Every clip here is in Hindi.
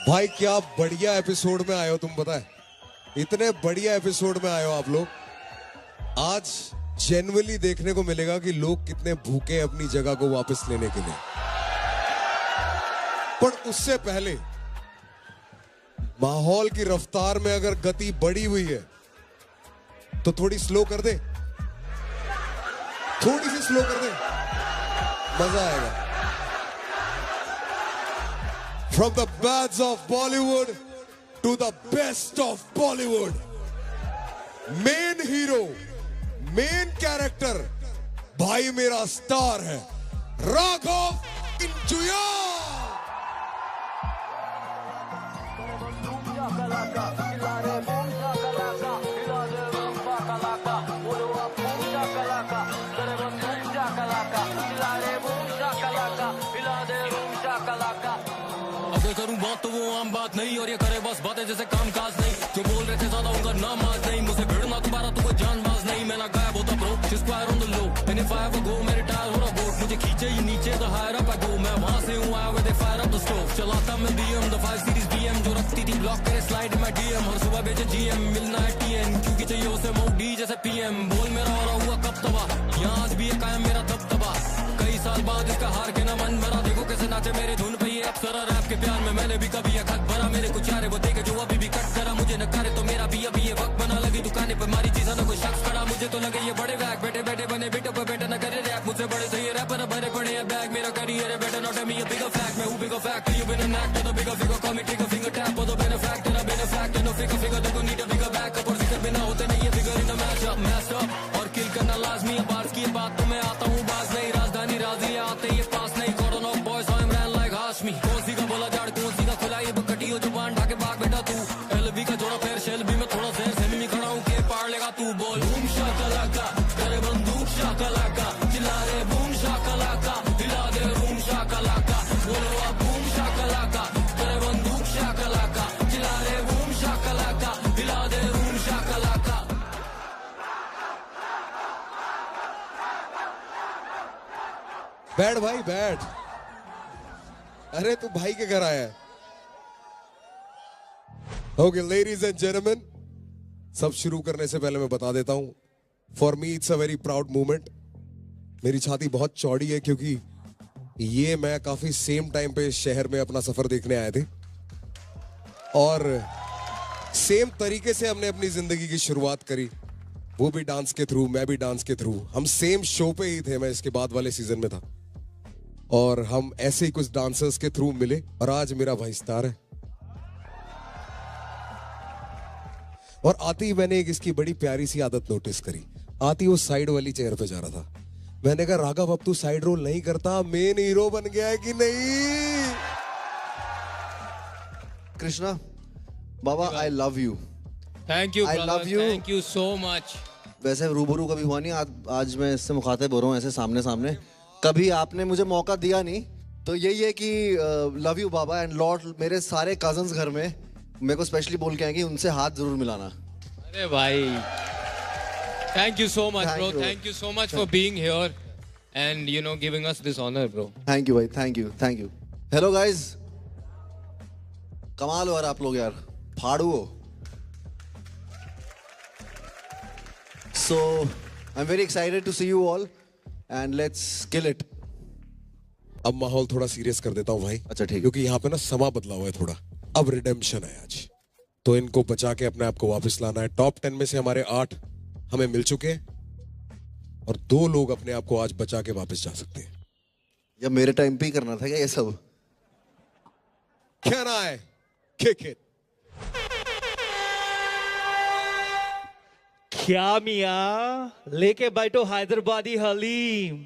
भाई क्या बढ़िया एपिसोड में आए हो तुम, पता है इतने बढ़िया एपिसोड में आए हो आप लोग। आज जेन्युइनली देखने को मिलेगा कि लोग कितने भूखे हैं अपनी जगह को वापस लेने के लिए। पर उससे पहले माहौल की रफ्तार में अगर गति बढ़ी हुई है तो थोड़ी स्लो कर दे, थोड़ी सी स्लो कर दे, मजा आएगा। From the bads of Bollywood to the best of Bollywood, main hero, main character, भाई मेरा स्टार है राघव इंजुया। करूं बात तो वो आम बात नहीं, और ये करे बस बातें जैसे काम काज नहीं। जो बोल रहे थे ज्यादा उनका नाम आज नहीं, मुझे भिड़ना तुम्हारा तो कोई जानबाज नहीं। मैं ना गायब होता bro, square on the low, and if I ever go मैं रिटायर हो रहा बोट। मुझे खींचे ही नीचे द हायर अप आई गो, मैं वहां से हूं आया with fire up the stove. चलाता मैं बीएम द 5 सीरीज बीएम, जो रखती थी ब्लॉक करे स्लाइड में डीएम। हर सुबह बेचे जीएम, मिलना है टीएन, क्योंकि चाहिए उसे मोडी जैसे पीएम। बोल मेरा हो रहा हुआ कब तबाह, यहाँ आज भी है कायम मेरा दबदबा। कई साल बाद इसका हार के ना मन भरा, देखो कैसे नाचे मेरे धुन पे ये अप्सरा। रैप के प्यार में मैंने भी कभी ये खत भरा, मेरे कुछ यारे वो देखे जो अभी भी कट करा। मुझे न करे तो मेरा भी अभी ये वक्त बना, लगी दुकानें पर मारी चीज़ों ने कोई शख्स करा। मुझे तो लगे ये बड़े बैग, बैठे बैठे बने बेटो पर बेटा न करे रैप। मुझसे बड़े थे ये रैपर, भरे पड़े हैं बैग। मेरा करियर है better not me, a bigger fact। मैं हूँ bigger fact, you been an actor, the bigger figure, call me trigger finger tap, or the benefactor, a benefactor, no figure figure, they gon' need a bigger backup। और जिक्र बिना होते नहीं ये bigger in a matchup, masked up और kill करना लाजमी है। बार्स की बात तो मैं आता हूँ, बाज नहीं राजधानी राजी आते ये पास नहीं। Cordon of boys I am ran like Hashmi, कौन सी का बोला जाड़ कौन सी का खुला ये बकटी हो जुबान ढाके भाग बेटा तू। एलबी का जोड़ा पैर शेल भी मैं थोड़ा जहर सेमी में खड़ा हूँ के पार लेगा तू। बोल बूम शाकलाका तेरे बंदूक शाकलाका, चिल्ला रे बूम शाकलाका, हिला दे बूम शाकलाका। बोलो आप बूम शाकलाका तेरे बंदूक शाकलाका, चिल्ला रे बूम शाकलाका, हिला दे बूम शाकलाका। बैठ भाई बैठ, अरे तू भाई के घर आया है। ओके लेडीज एंड जेंटलमैन, सब शुरू करने से पहले मैं बता देता हूं, for me it's a very proud moment. मेरी छाती बहुत चौड़ी है क्योंकि ये मैं काफी सेम टाइम पे शहर में अपना सफर देखने आए थे, और सेम तरीके से हमने अपनी जिंदगी की शुरुआत करी। वो भी डांस के थ्रू, मैं भी डांस के थ्रू। हम सेम शो पे ही थे, मैं इसके बाद वाले सीजन में था, और हम ऐसे ही कुछ डांसर्स के थ्रू मिले, और आज मेरा भाई स्टार है। और आते ही मैंने एक इसकी बड़ी प्यारी सी आदत नोटिस करी। आती वो साइड वाली चेयर पे जा रहा था, मैंने कहा राघव अब तू साइड रोल नहीं करता, मेन हीरो बन गया है कि नहीं? Krishna Baba I love you. Thank you I love you. Thank you so much. वैसे रूबरू कभी हुआ नहीं, आज मैं इससे मुखातिब हो रहा हूँ ऐसे सामने सामने। कभी आपने मुझे मौका दिया नहीं, तो यही है कि love you Baba. And Lord मेरे सारे कजन्स घर में मेरे को स्पेशली बोल के आएंगे, उनसे हाथ जरूर मिलाना। अरे भाई thank you so much Thank bro, you. Thank you so much for being here and you know giving us this honour bro. Thank you भाई, thank you thank you. Hello guys, कमाल हो यार आप लोग, यार फाड़ू हो। So I am very excited to see you all and let's kill it. अब माहौल थोड़ा सीरियस कर देता हूँ भाई। अच्छा, ठीक है। क्योंकि यहाँ पे ना समा बदला हुआ है थोड़ा। अब रिडेम्पशन है आज, तो इनको बचा के अपने आप को वापस लाना है। टॉप 10 में से हमारे 8 हमें मिल चुके हैं, और 2 लोग अपने आप को आज बचा के वापस जा सकते हैं। या मेरे टाइम पे ही करना था क्या ये सब? Can I kick it? क्या मियाँ, लेके बैठो Hyderabadi haleem,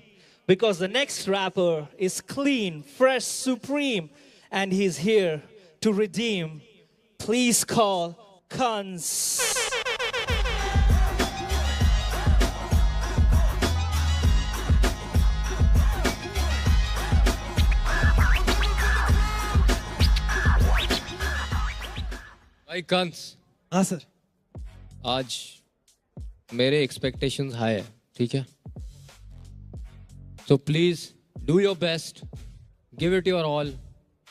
because the next rapper is clean, fresh, supreme, and he's here to redeem. Please call Kans. भाई कंस, हाँ सर। आज मेरे एक्सपेक्टेशंस हाई है, ठीक है? So please do your best, give it your all,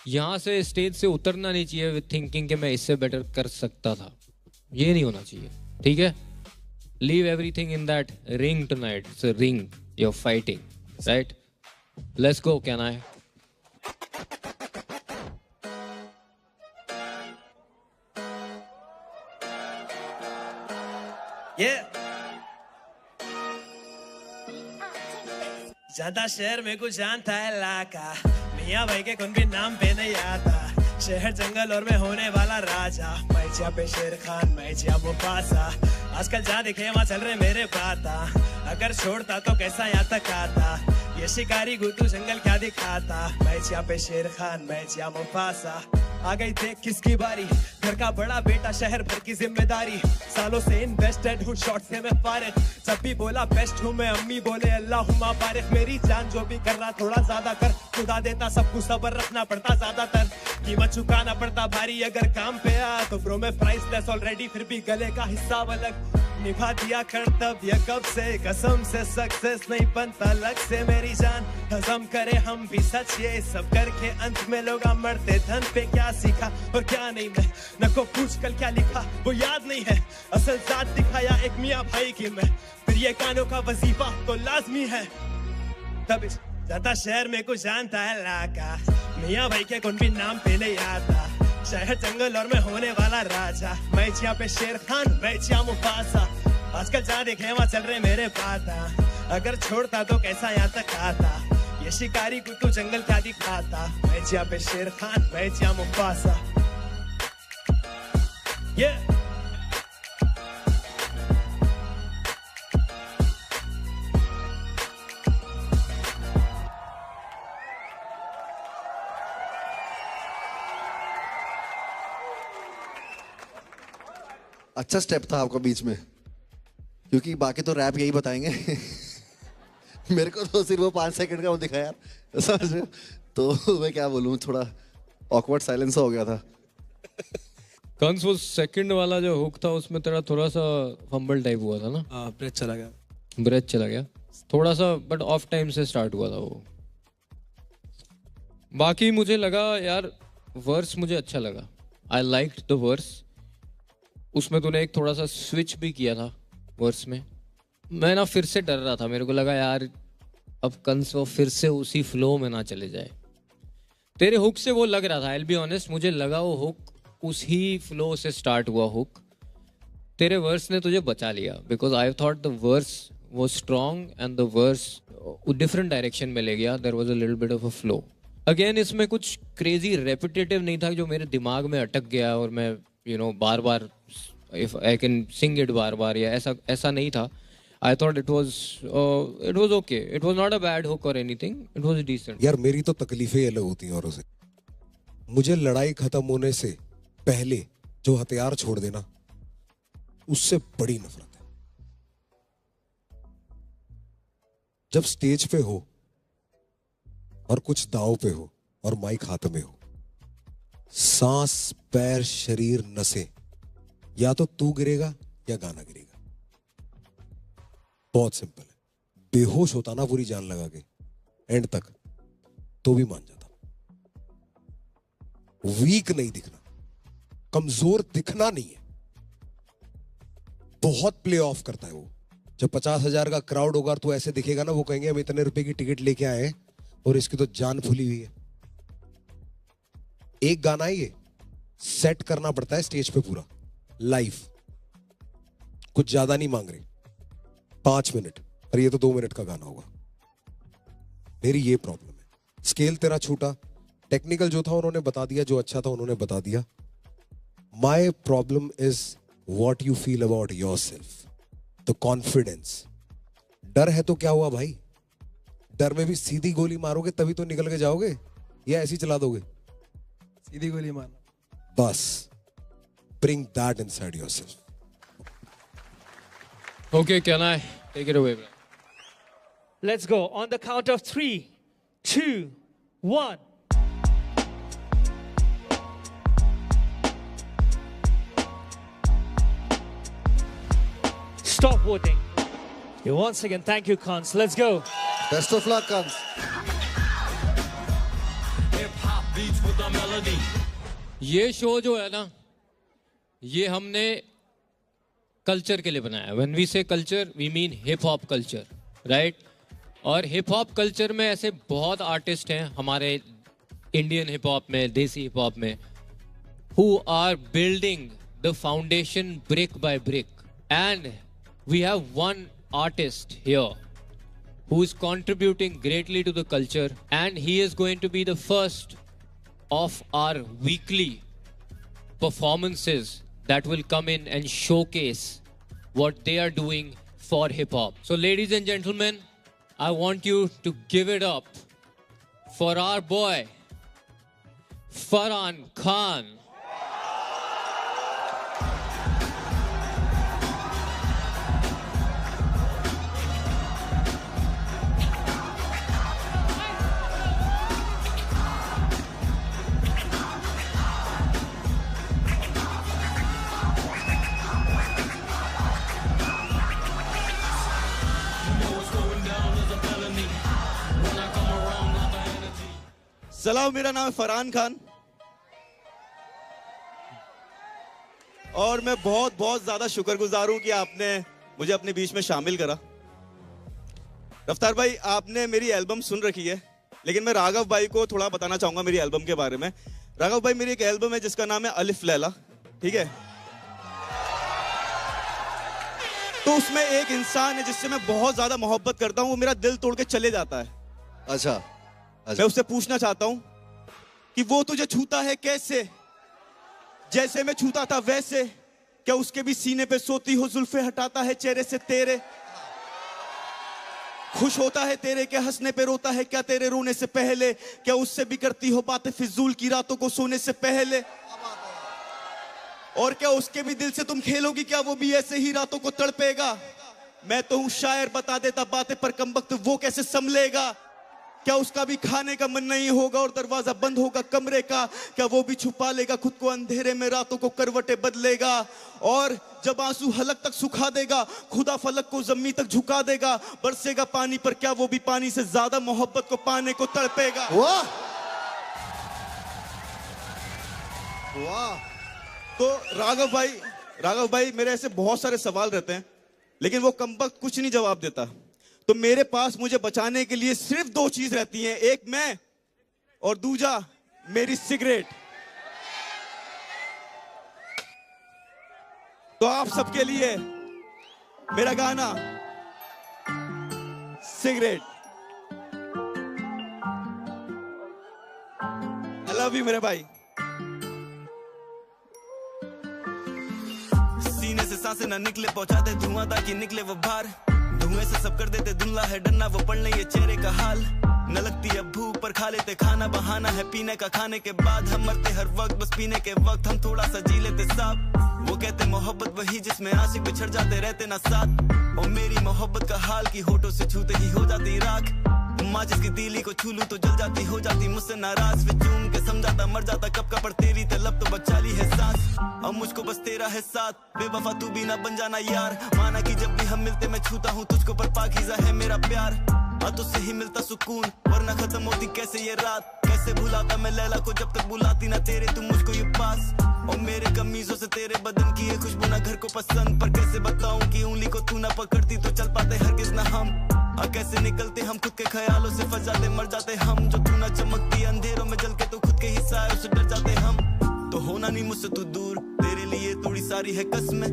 यहाँ से स्टेज से उतरना नहीं चाहिए विद थिंकिंग कि मैं इससे बेटर कर सकता था. ये नहीं होना चाहिए. ठीक है. Leave everything in that ring tonight. It's a ring. You are fighting. Right. Let's go. Can I? ज्यादा शहर में कुछ जानता है इलाका, मियाँ भाई के कौन भी नाम पे नहीं आता. शहर जंगल और मैं होने वाला राजा. मैं जिया पे शेर खान, मैं जिया मुफासा. आजकल जहाँ दिखे वहाँ चल रहे मेरे बाता. अगर छोड़ता तो कैसा यहाँ तक आता. ये शिकारी गुड्डू जंगल क्या दिखाता. मैं जिया पे शेर खान, मैं जिया मुफासा. आ गई देख किसकी बारी. घर का बड़ा बेटा, शहर भर की जिम्मेदारी. सालों से इन्वेस्टेड हूँ, शॉर्ट से मैं फारिग. जब भी बोला बेस्ट हूँ मैं, अम्मी बोले अल्लाहुम्मा बारिक. मेरी जान जो भी कर रहा थोड़ा ज्यादा कर. खुदा देता सब कुछ, सबर रखना पड़ता ज्यादातर. कीमत चुकाना पड़ता भारी अगर काम पे आ. तो ब्रो मैं प्राइसलेस ऑलरेडी, फिर भी गले का हिस्सा अलग. निभा दिया कर्तव्य कब से, कसम से सक्सेस नहीं बनता लग से. मेरी जान हजम करे हम भी सच, ये सब करके अंत में लोग मरते. धन पे क्या सीखा और क्या नहीं, मैं न को पूछ कल क्या लिखा वो याद नहीं है. असल जात दिखाया एक मियाँ भाई की मैं. फिर ये कानों का वजीफा तो लाजमी है. तब ज्यादा शहर में कुछ जानता है इलाका, मियाँ भाई के कौन भी नाम पे नहीं आता. शहर जंगल और मैं होने वाला राजा. मैं जिया पे शेर खान, मैं जिया मुफासा. आजकल जहाँ देखे वहाँ चल रहे मेरे पाता. अगर छोड़ता तो कैसा यहाँ तक आता. ये शिकारी गुड्डू जंगल क्या दिखाता. मैं जिया पे शेर खान, मैं जिया मुफासा. Yeah. अच्छा स्टेप था आपका बीच में, क्योंकि बाकी तो रैप यही बताएंगे. मेरे को तो सिर्फ वो 5 सेकंड का वो दिखा यार, समझ रहे हो? तो मैं क्या बोलूँ, थोड़ा ऑकवर्ड साइलेंस हो गया था. कंस वो सेकंड वाला जो हुक था उसमें तेरा थोड़ा सा फंबल टाइप हुआ था ना. ब्रेथ चला गया. ब्रेथ चला गया थोड़ा सा, बट ऑफ टाइम से स्टार्ट हुआ था वो. बाकी मुझे लगा यार वर्स मुझे अच्छा लगा. I liked the verse. उसमें तूने एक थोड़ा सा स्विच भी किया था वर्स में. मैं ना फिर से डर रहा था. मेरे को लगा यार अब कंस वो फिर से उसी फ्लो में ना चले जाए. तेरे हुक से वो लग रहा था. आई विल बी ऑनेस्ट, मुझे लगा वो हुक उसी फ्लो से स्टार्ट हुआ हुक. तेरे वर्स ने तुझे बचा लिया, because I thought the verse was strong and the verse different direction में ले गया. There was a little bit of a flow. Again इसमें कुछ क्रेजी रेपिटेटिव नहीं था जो मेरे दिमाग में अटक गया और मैं बार बार if I can sing it बार बार, या ऐसा नहीं था. I thought it was okay. It was not a bad hook और एनीथिंग. It was decent. यार मेरी तो तकलीफें अलग होती हैं औरों से. मुझे लड़ाई खत्म होने से पहले जो हथियार छोड़ देना, उससे बड़ी नफरत है. जब स्टेज पे हो और कुछ दाव पे हो और माइक हाथ में हो, सांस पैर शरीर नसें, या तो तू गिरेगा या गाना गिरेगा. बहुत सिंपल है. बेहोश होता ना पूरी जान लगा के एंड तक, तो भी मान जाता. वीक नहीं दिखना, कमजोर दिखना नहीं है. बहुत प्ले ऑफ करता है वो. जब 50,000 का क्राउड होगा तो ऐसे दिखेगा ना, वो कहेंगे हम इतने रुपए की टिकट लेके आए और इसकी तो जान फूली हुई है. एक गाना ही है, सेट करना पड़ता है स्टेज पे पूरा लाइव. कुछ ज्यादा नहीं मांग रहे, 5 मिनट, और ये तो 2 मिनट का गाना होगा. मेरी ये प्रॉब्लम है. स्केल तेरा छूटा. टेक्निकल जो था उन्होंने बता दिया, जो अच्छा था उन्होंने बता दिया. My problem is what you feel about your self, the confidence. डर है तो क्या हुआ भाई? डर में भी सीधी गोली मारोगे तभी तो निकल के जाओगे, या ऐसी चला दोगे? सीधी गोली मारना. बस bring that inside yourself. Okay, can I take it away, bro? Let's go. On the count of 3, 2, 1. Stop voting. Once again, thank you, Cons. Let's go. Best of luck, Kans. Hip hop beats with with the melody. ये शो जो है ना, ये हमने कल्चर के लिए बनाया. When we say culture, we mean hip hop culture, right? और हिप हॉप कल्चर में ऐसे बहुत आर्टिस्ट हैं हमारे इंडियन हिप हॉप में, देसी हिप हॉप में, who are building the foundation brick by brick. And we have one artist here who is contributing greatly to the culture, and he is going to be the first of our weekly performances that will come in and showcase what they are doing for hip hop. So ladies and gentlemen, I want you to give it up for our boy Farhan Khan. सलाम, मेरा नाम है फरहान खान और मैं बहुत बहुत ज्यादा शुक्रगुजार हूं कि आपने मुझे अपने बीच में शामिल करा. रफ्तार भाई, आपने मेरी एल्बम सुन रखी है, लेकिन मैं राघव भाई को थोड़ा बताना चाहूंगा मेरी एल्बम के बारे में. राघव भाई, मेरी एक एल्बम है जिसका नाम है अलिफ लैला, ठीक है? तो उसमें एक इंसान है जिससे मैं बहुत ज्यादा मोहब्बत करता हूं, वो मेरा दिल तोड़ के चले जाता है. अच्छा, मैं उससे पूछना चाहता हूं कि वो तुझे छूता है कैसे, जैसे मैं छूता था वैसे, क्या उसके भी सीने पे सोती हो, जुल्फे हटाता है चेहरे से तेरे, खुश होता है तेरे के हंसने पे, रोता है क्या तेरे रोने से पहले, क्या उससे भी करती हो बातें फिजूल की रातों को सोने से पहले, और क्या उसके भी दिल से तुम खेलोगी, क्या वो भी ऐसे ही रातों को तड़पेगा. मैं तो हूं शायर, बता देता बातें, पर कमबख्त वो कैसे संभलेगा. क्या उसका भी खाने का मन नहीं होगा और दरवाजा बंद होगा कमरे का, क्या वो भी छुपा लेगा खुद को अंधेरे में, रातों को करवटें बदलेगा, और जब आंसू हलक तक सुखा देगा, खुदा फलक को जमीन तक झुका देगा, बरसेगा पानी पर, क्या वो भी पानी से ज्यादा मोहब्बत को पाने को तड़पेगा. वाह वाह. तो राघव भाई मेरे ऐसे बहुत सारे सवाल रहते हैं, लेकिन वो कमबख्त कुछ नहीं जवाब देता. तो मेरे पास मुझे बचाने के लिए सिर्फ दो चीज रहती हैं, एक मैं और दूजा मेरी सिगरेट. तो आप सबके लिए मेरा गाना सिगरेट. आई लव यू मेरे भाई. सीने से सांसें ना निकले, पहुंचाते धुआं ताकि निकले वो बाहर, धुएं से सब कर देते धुंधला है डरना, वो पढ़ ले ये चेहरे का हाल. न लगती है भूख पर खा लेते खाना, बहाना है पीने का, खाने के बाद हम मरते हर वक्त, बस पीने के वक्त हम थोड़ा सा जी लेते साथ. वो कहते मोहब्बत वही जिसमें आशिक बिछड़ जाते रहते ना साथ, और मेरी मोहब्बत का हाल की होठों से छूते ही हो जाती राख. माचिस की तीली को छू लूं तो जल जाती, हो जाती मुझसे नाराज, फिर चूम के समझाता मर जाता कब का, पर तेरी तलब तो बचा ली है सांस. अब मुझको बस तेरा है साथ, बेवफा तू भी ना बन जाना यार. माना कि जब भी हम मिलते मैं छूता हूँ तुझको, पर पाकीज़ा है मेरा प्यार. तुझसे ही मिलता सुकून, वरना खत्म होती कैसे ये रात. कैसे भुलाता मैं लैला को जब तक बुलाती ना तेरे तू मुझको ये पास. और मेरे कमीजों से तेरे बदन की ये खुशबू ना घर को पसंद, पर कैसे बताऊं कि उंगली को तू ना पकड़ती तो चल पाते हरगिज ना हम. कैसे निकलते हम खुद के ख्यालों से, फंस जाते मर जाते हम. जो तू ना चमकती अंधेरों में जल के, तो खुद के ही सायों से डर जाते हम. तो होना नहीं मुझसे तू दूर, तेरे लिए थोड़ी सारी है कसमें.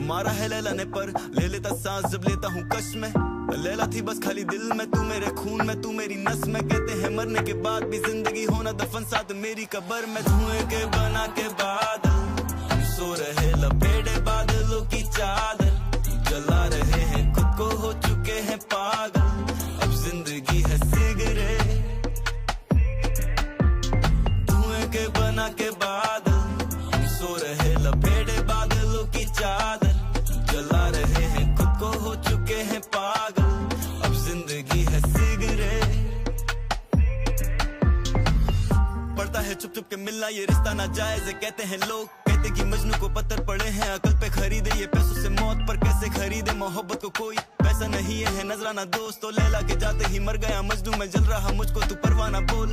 मारा है लैला ने पर ले लेता सांस जब लेता हूँ कश में. लैला थी बस खाली दिल में, तू मेरे खून में, तू मेरी नस में. कहते हैं मरने के बाद भी जिंदगी होना दफन साथ मेरी कब्र में. धुएं के बना के बादल सो रहे, लपेटे बादलों की चादर, जला रहे हैं खुद को, हो चुके हैं पागल. अब जिंदगी है सिगरेट. धुएं के बना के बादल सो रहे, लपेटे बादलों की चादर, जला रहे हैं खुद को, हो चुके हैं पागल. अब जिंदगी है सिगरेट. पड़ता है चुप चुप के मिलना ये रिश्ता नाजायज है, कहते हैं लोग. कहते कि मजनू को पत्थर पड़े हैं, अकल पे खरीदे ये पैसों से मौत, पर कैसे खरीदे मोहब्बत को कोई. पैसा नहीं है नजराना दोस्त, तो लैला के जाते ही मर गया मजनू. मैं जल रहा मुझको तू परवाना बोल,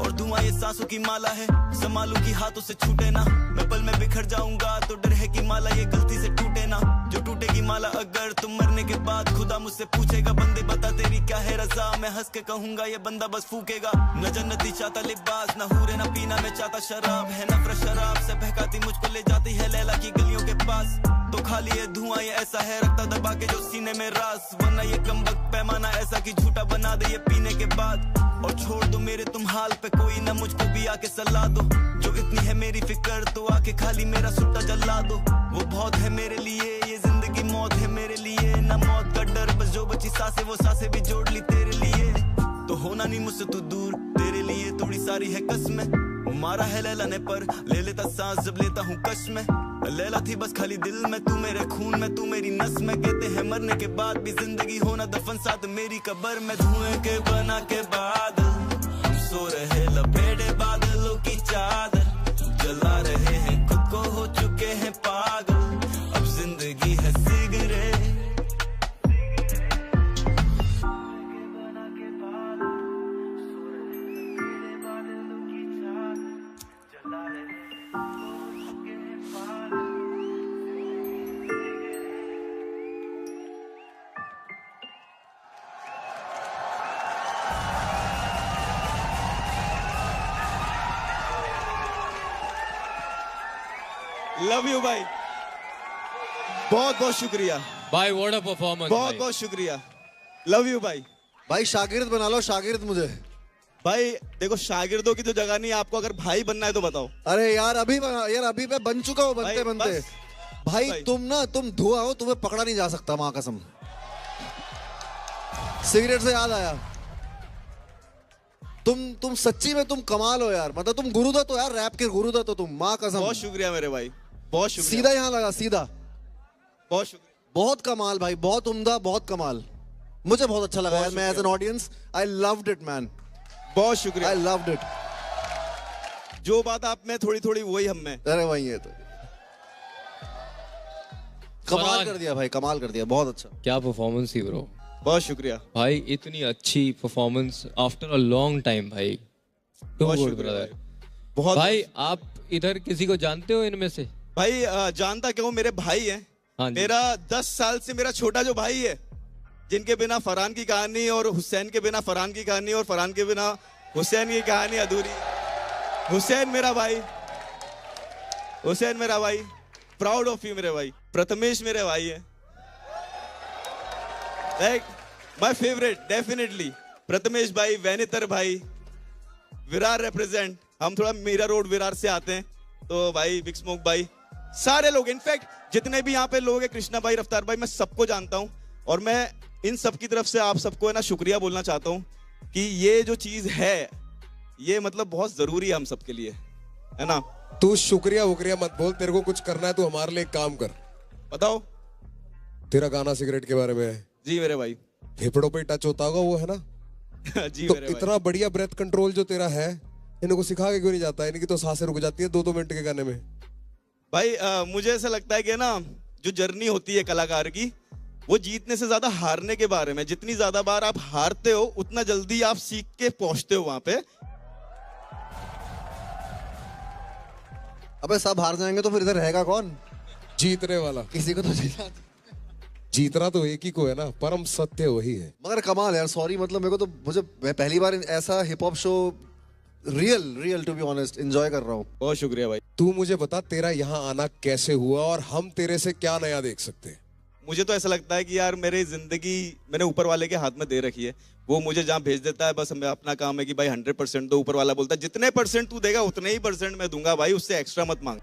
और धुआं ये सांसों की माला है, संभालूं कि हाथों से छूटे ना, मैं पल में बिखर जाऊंगा तो डर है कि माला ये गलती से टूटे ना, जो टूटेगी माला अगर तुम मरने के बाद खुदा मुझसे पूछेगा बंदे बता तेरी क्या है रजा, मैं हंस के कहूंगा ये बंदा बस फूकेगा, न जन्नती चाहता लिबास, न हूरे न पीना मैं चाहता शराब, है नफरत शराब से बहकाती मुझको ले जाती है लैला की गलियों के पास, तो खाली है धुआं ये ऐसा है रखता दबा के जो सीने में रास, वरना ये कमबख्त पैमाना ऐसा कि झूठा बना दे ये पीने के बाद, और छोड़ दो मेरे तुम हाल पे कोई ना मुझको भी आके सलाह दो, जो इतनी है मेरी फिक्र तो आके खाली मेरा सुट्टा जला दो, वो बहुत है मेरे लिए ये जिंदगी मौत है मेरे लिए, ना मौत का डर बस जो बची सांसें वो सांसें भी जोड़ ली तेरे लिए, तो होना नहीं मुझसे तू दूर तेरे लिए थोड़ी सारी है कसमें, मारा है लैला ने पर ले लेता सांस जब लेता हूँ कश में, लैला थी बस खाली दिल में तू मेरे खून में तू मेरी नस में, कहते हैं मरने के बाद भी जिंदगी होना दफन साथ मेरी कब्र में, धुएं के बना के बादल हम सो रहे लपेटे बादलों की चादर, जला रहे हैं खुद को हो चुके हैं पागल, अब जिंदगी है सिगरेट, लव यू भाई, बहुत बहुत शुक्रिया भाई, व्हाट अ परफॉर्मेंस, बहुत बहुत शुक्रिया, लव यू भाई। भाई शागिर्द बना लो, शागिर्द मुझे। भाई देखो शागिर्दों की तो जगह नहीं, आपको अगर भाई बनना है तो बताओ। अरे यार अभी मैं बन चुका हूँ बनते भाई, बनते। बस। भाई भाई। तुम धुआं हो, तुम्हें पकड़ा नहीं जा सकता माँ कसम। सिगरेट से याद आया, तुम सच्ची में तुम कमाल हो यार, मतलब तुम गुरुदत्त हो यार, रैप के गुरुदत्त हो तुम, माँ कसम। बहुत शुक्रिया मेरे भाई, बहुत शुक्रिया। सीधा यहाँ लगा, सीधा। बहुत शुक्रिया, बहुत कमाल भाई, बहुत उम्दा, बहुत कमाल। मुझे बहुत अच्छा लगा यार, मैं as an audience I loved it man, बहुत शुक्रिया। I loved it. जो बात आप में थोड़ी थोड़ी वही हम में। अरे वही है तो कमाल फरहान। कर दिया भाई, कमाल कर दिया, बहुत अच्छा। क्या परफॉर्मेंस थी ब्रो बहुत शुक्रिया भाई, इतनी अच्छी performance after a long time भाई, टू बहुत गुड शुक्रिया ब्रदर। भाई। बहुत भाई आप इधर किसी को जानते हो इनमें से? भाई जानता क्यों, मेरे भाई हैं। हाँ जी। मेरा 10 साल से मेरा छोटा जो भाई है, जिनके बिना फरहान की कहानी और हुसैन के बिना फरहान की कहानी और फरहान के बिना हुसैन की कहानी अधूरी। हुसैन मेरा भाई, हुसैन मेरा भाई, प्राउड ऑफ यू मेरे भाई। प्रथमेश मेरे भाई है, like my favourite definitely. Prathamesh भाई, वैनितर भाई, विरार रिप्रेजेंट। हम थोड़ा मीरा रोड विरार से आते हैं, तो भाई बिग स्मोक भाई, सारे लोग, इनफैक्ट जितने भी यहाँ पे लोग हैं, कृष्णा भाई, रफ्तार भाई, मैं सबको जानता हूँ। और मैं इन सब की तरफ से आप सबको है ना शुक्रिया बोलना चाहता हूँ कि ये जो चीज है ये मतलब बहुत जरूरी है हम सबके लिए, है ना। तू शुक्रिया वुक्रिया मत बोल, तेरे को कुछ करना है तो हमारे लिए एक काम कर। बताओ। तेरा गाना सिगरेट के बारे में है, जी मेरे भाई। फेफड़ों पे टच होता होगा वो, है ना। जी तो मेरे भाई। इतना बढ़िया ब्रेथ कंट्रोल जो तेरा है, इनको सिखा के क्यों नहीं जाता? इनकी तो सांसें रुक जाती है 2-2 मिनट के गाने में। भाई मुझे ऐसा लगता है कि ना जो जर्नी होती है कलाकार की, वो जीतने से ज्यादा हारने के बारे में। जितनी ज्यादा बार आप हारते हो उतना जल्दी आप सीख के पहुंचते हो वहां पे। अबे सब हार जाएंगे तो फिर इधर रहेगा कौन? जीतने वाला किसी को तो जीतना। जीतना तो एक ही को है ना, परम सत्य वही है। मगर कमाल यार, सॉरी मतलब मेरे को तो, मैं पहली बार ऐसा hip hop show real to be honest enjoy कर रहा हूँ। बहुत शुक्रिया भाई। तू मुझे बता, तेरा यहाँ आना कैसे हुआ और हम तेरे से क्या नया देख सकते हैं? मुझे तो ऐसा लगता है कि यार मेरी जिंदगी मैंने ऊपर वाले के हाथ में दे रखी है। वो मुझे जहाँ भेज देता है, बस हमें अपना काम है कि भाई 100% दो। ऊपर वाला बोलता है जितने % तू देगा उतने ही % मैं दूंगा भाई, उससे एक्स्ट्रा मत मांग।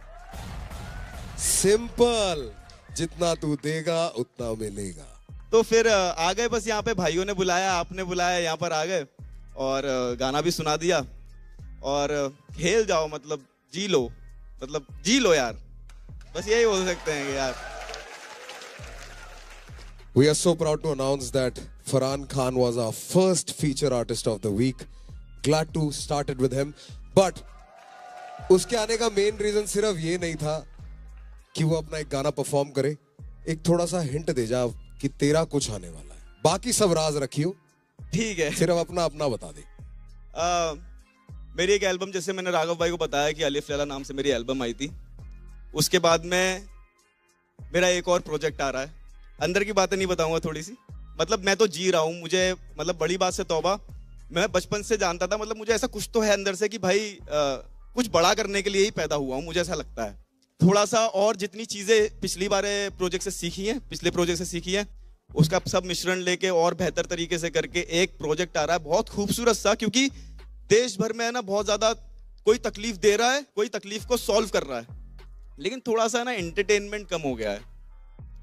सिंपल, जितना तू देगा उतना मिलेगा। तो फिर आ गए, बस यहाँ पे भाइयों ने बुलाया, आपने बुलाया, यहाँ पर आ गए और गाना भी सुना दिया और खेल जाओ, मतलब जी लो, मतलब जी लो यार, बस यही बोल सकते हैं कि यार। We are so proud to announce that Farhan Khan was our first feature artist of the week. Glad to start it with him. But उसके आने का मेन रीजन सिर्फ ये नहीं था कि वो अपना एक गाना परफॉर्म करे। एक थोड़ा सा हिंट दे जा कि तेरा कुछ आने वाला है। बाकी सब राज रखियो, ठीक है। सिर्फ अपना अपना बता दे। मेरी एक एल्बम, जैसे मैंने राघव भाई को बताया कि अलिफ लैला नाम से मेरी एल्बम आई थी, उसके बाद में मेरा एक और प्रोजेक्ट आ रहा है। अंदर की बातें नहीं बताऊंगा थोड़ी सी, मतलब मैं तो जी रहा हूँ, मुझे मतलब बड़ी बात से तौबा, मैं बचपन से जानता था, मतलब मुझे ऐसा कुछ तो है अंदर से कि भाई कुछ बड़ा करने के लिए ही पैदा हुआ हूँ, मुझे ऐसा लगता है। थोड़ा सा और जितनी चीजें पिछली बार प्रोजेक्ट से सीखी हैं, पिछले प्रोजेक्ट से सीखी हैं, उसका सब मिश्रण लेके और बेहतर तरीके से करके एक प्रोजेक्ट आ रहा है बहुत खूबसूरत सा, क्योंकि देश भर में है ना बहुत ज्यादा कोई तकलीफ दे रहा है, कोई तकलीफ को सॉल्व कर रहा है, लेकिन थोड़ा सा ना एंटरटेनमेंट कम हो गया है।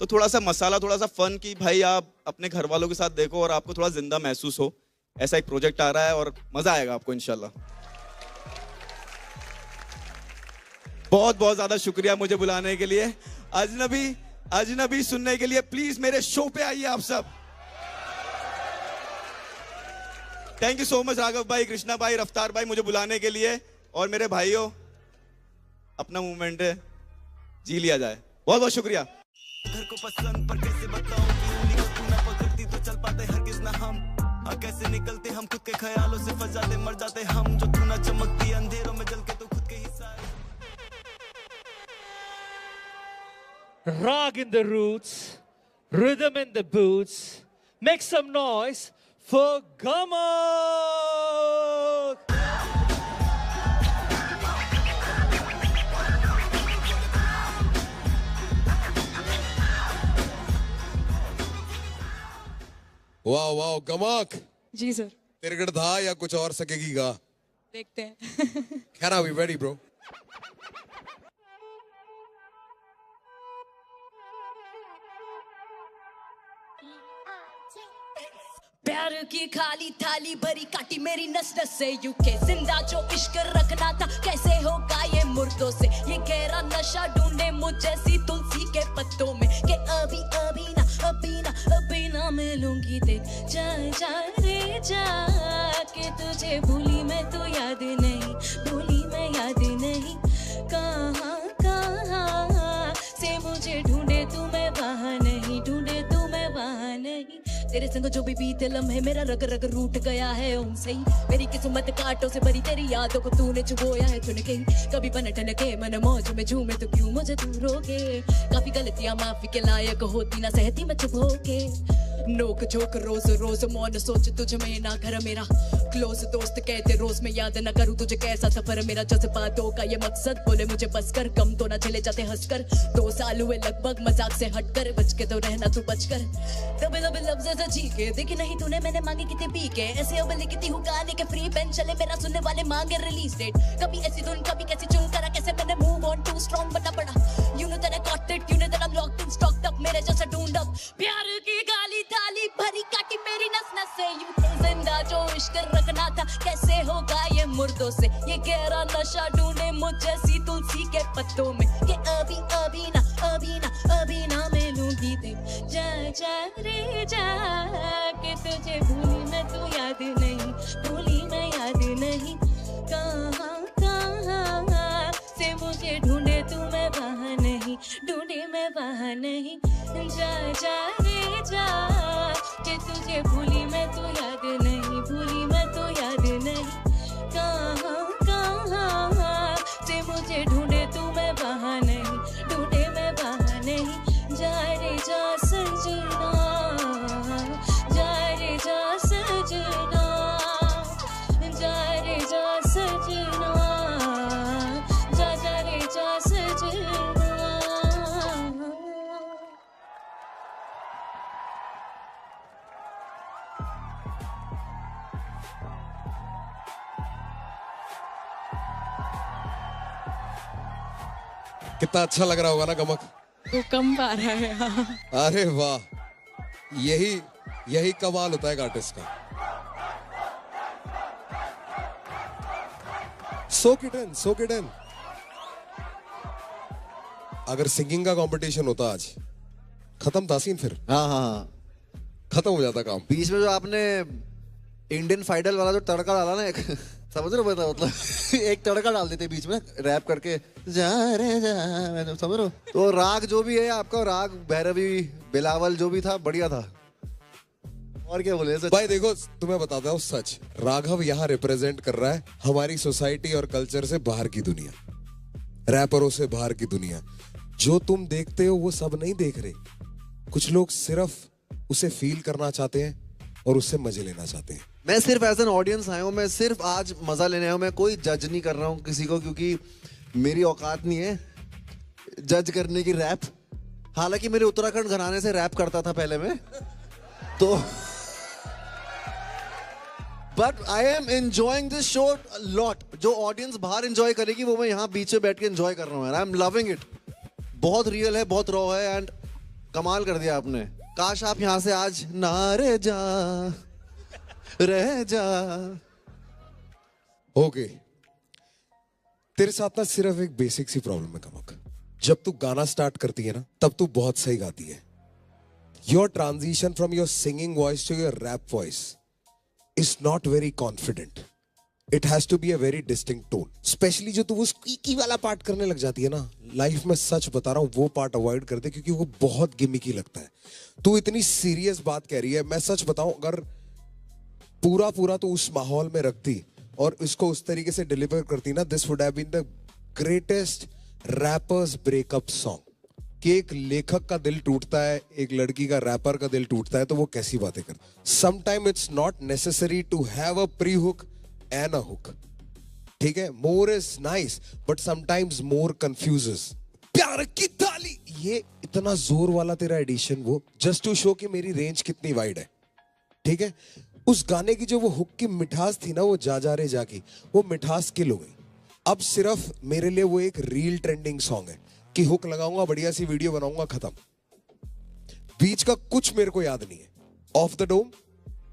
तो थोड़ा सा मसाला, थोड़ा सा फन की भाई आप अपने घर वालों के साथ देखो और आपको थोड़ा जिंदा महसूस हो, ऐसा एक प्रोजेक्ट आ रहा है और मजा आएगा आपको इंशाल्लाह। बहुत बहुत ज्यादा शुक्रिया मुझे बुलाने के लिए। अजनबी सुनने के लिए प्लीज मेरे शो पे आइए आप सब। Thank you so much Raghav भाई, कृष्णा भाई, रफ्तार भाई मुझे बुलाने के लिए। और मेरे भाइयों, अपना मूवमेंट है, जी लिया जाए। बहुत बहुत शुक्रिया। घर को पसंद पर कैसे बताऊं कि उन्हीं को तू ना पकड़ती तो चल पाते हरगिज ना हम। कैसे निकलते हम खुद के ख्यालों से, फंस जाते मर जाते हम। जो तू ना चमकती अंधेरों में जल के तो खुद के ही साए। Rock in the roots, rhythm in the boots. Make some noise for Gamak! वाह वाह गमक, जी सर, तिरगड़ था या कुछ और सकेगी गा? देखते हैं। Can I be ready, bro? प्यार की खाली थाली भरी काटी मेरी नस नस से, यूके जिंदा जो इश्क रखना था कैसे होगा ये मुर्दों से। ये गहरा नशा ढूंढे मुझ जैसी तुलसी के पत्तों में, कि अभी अभी ना मिलूंगी। देख जा जा रे जा के तुझे भूली मैं तो याद नहीं, भूली मैं याद नहीं। कहाँ से मुझे ढूंढे तू मैं वहाँ नहीं, ढूंढे तू मैं वहाँ नहीं। तेरे संग जो भी बीते लम्हे मेरा रग रग रूठ गया है उनसे ही। मेरी किस्मत कांटों से भरी तेरी यादों को तूने चुभोया है चुन के ही। कभी बन ठन के मन मौज में झूमे तो क्यों मुझे तू रोके। काफी गलतियां माफी के लायक होती ना सहती मैं चुप होके। नोक झोंक रोज रोज मौन सोच तुझ में ना घर मेरा। क्लोज दोस्त कहते रोज मैं याद ना करूं तुझे कैसा सफर मेरा। जज्बातों का ये मकसद बोले मुझे बस कर, कम तो ना चले जाते हंसकर। 2 साल हुए लगभग मजाक से हटकर, बच के तो रहना तू बचकर। दबे दबे लफ्ज़ से जी के देखी नहीं तूने मैंने मांगे कितने पी के। ऐसे अब लिखती हूँ गाने के फ्री पेन चले मेरा सुनने वाले मांगे रिलीज डेट। कभी ऐसी धुन कभी कैसी चुन करा, कैसे मैंने मूव ऑन टू स्ट्रॉन्ग बनना पड़ा। You know that I got it, you know that I'm locked in, stocked up, मेरे जैसा ढूंढ अब। प्यार की गाली थाली भरी काटी मेरी नस नस से, यूं जिंदा जो इश्क रखना था कैसे होगा ये मुर्दों से। ये गहरा नशा ढूंढे मुझ जैसी तुलसी के पत्तों में, कि अभी ना मिलूंगी। देख जा जा रे जा के तुझे भूली मैं तो याद नहीं, भूली मैं याद नहीं। कहाँ से मुझे ढूंढे तू मैं वहाँ नहीं, ढूंढे मैं वहाँ नहीं। जा जा रे जा कि तुझे भूली मैं तो याद नहीं, भूली मैं तो याद नहीं। कहाँ से मुझे ढूंढे तू मैं वहाँ नहीं, ढूंढे मैं वहाँ नहीं। जा रे जा सजना, जा रे जा सजना, जा रे जा सजना, जा रे जा सजना। कितना अच्छा लग रहा होगा ना गमक? वो कम पा रहा है। हाँ। अरे वाह, यही कमाल होता है एक आर्टिस्ट का। सोक इट इन। अगर सिंगिंग का कंपटीशन होता आज, खत्म था सीन फिर। हाँ, खत्म हो जाता काम। बीच में जो आपने इंडियन फाइडल वाला जो तड़का डाला ना, एक समझ रहे हो? मतलब एक तड़का डाल देते बीच में रैप करके, जा रे जा, समझ रहे हो? तो राग जो भी है आपका, राग भैरवी बिलावल जो भी था, बढ़िया था। और क्या बोले सच? भाई देखो तुम्हें बताता हूँ सच, राघव यहाँ रिप्रेजेंट कर रहा है हमारी सोसाइटी और कल्चर से बाहर की दुनिया, रैपरों से बाहर की दुनिया। जो तुम देखते हो वो सब नहीं देख रहे, कुछ लोग सिर्फ उसे फील करना चाहते हैं और उससे मजे लेना चाहते हैं। मैं सिर्फ एज एन ऑडियंस आया हूँ, मैं सिर्फ आज मजा लेने आया हूँ, मैं कोई जज नहीं कर रहा हूँ किसी को, क्योंकि मेरी औकात नहीं है जज करने की रैप। हालांकि मेरे उत्तराखंड घराने से रैप करता था पहले मैं, तो but I am enjoying this show lot. जो ऑडियंस बाहर एंजॉय करेगी वो मैं यहाँ बीच में बैठ के एंजॉय कर रहा हूँ। I am loving it. बहुत रियल है, बहुत रॉ है एंड कमाल कर दिया आपने। काश आप यहाँ से आज ना रह जा, रह जा। ओके, तेरे साथ ना सिर्फ एक बेसिक सी प्रॉब्लम है कमक। जब तू गाना स्टार्ट करती है ना तब तू बहुत सही गाती है। Your transition from your singing voice to your rap voice is not very confident. It has to be a very distinct tone. Especially जो तू वो स्क्वीकी वाला पार्ट करने लग जाती है ना, लाइफ में सच बता रहा हूं वो पार्ट अवॉइड कर दे, क्योंकि वो बहुत गिमिकी लगता है। तू इतनी सीरियस बात कह रही है, मैं सच बताऊं अगर पूरा तू उस माहौल में रखती और इसको उस तरीके से डिलीवर करती ना, this would have been the greatest rapper's breakup song. कि एक लेखक का दिल टूटता है, एक लड़की का रैपर का दिल टूटता है, तो वो कैसी बातें करता है। Sometime it's not necessary to have a pre hook and a hook, ठीक है। More is nice but sometimes more confuses. प्यार की ताली, ये इतना जोर वाला तेरा एडिशन, वो जस्ट टू शो कि मेरी रेंज कितनी वाइड है, ठीक है। उस गाने की जो वो हुक की मिठास थी ना, वो जा रे जाकी, वो मिठास किल हो गई। अब सिर्फ मेरे लिए वो एक रील ट्रेंडिंग सॉन्ग है कि हुक लगाऊंगा, बढ़िया सी वीडियो बनाऊंगा, खत्म। बीच का कुछ मेरे को याद नहीं है। ऑफ द डोम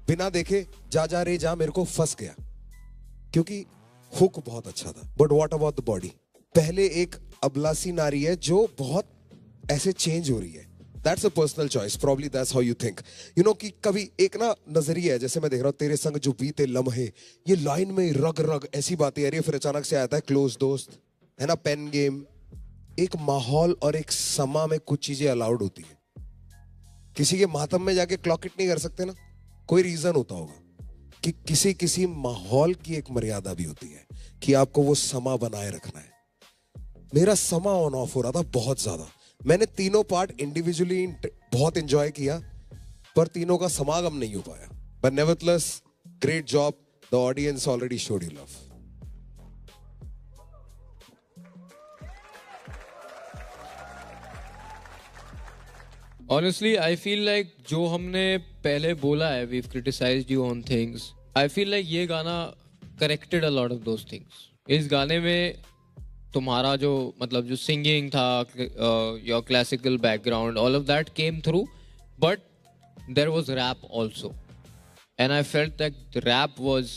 बिना देखे जा रे जा मेरे को फंस गया, क्योंकि हुक बहुत अच्छा था। But what about the body? पहले एक अबलासी नारी है जो बहुत ऐसे चेंज हो रही है। That's a personal choice, probably that's how you think. You know कि कभी एक ना नजरिया है, जैसे मैं देख रहा हूँ तेरे संग जो बीते लम्हे, ये लाइन में रग रग ऐसी बातें आ रही है, फिर अचानक से आता है क्लोज दोस्त, है ना, पेन गेम। एक माहौल और एक समा में कुछ चीजें अलाउड होती है। किसी के मातम में जाके क्लॉक इट नहीं कर सकते ना, कोई रीजन होता होगा कि किसी माहौल की एक मर्यादा भी होती है कि आपको वो समा बनाए रखना है। मेरा समा ऑन ऑफ हो रहा था बहुत ज्यादा। मैंने तीनों पार्ट इंडिविजुअली बहुत एंजॉय किया, पर तीनों का समागम नहीं हो पाया। But nevertheless great job, the audience already showed you love. Honestly, I feel like जो हमने पहले बोला है, we've criticized you on things. I feel like ये गाना corrected a lot of those things. इस गाने में तुम्हारा जो मतलब जो singing था, your classical background, all of that came through, but there was rap also, and I felt that the rap was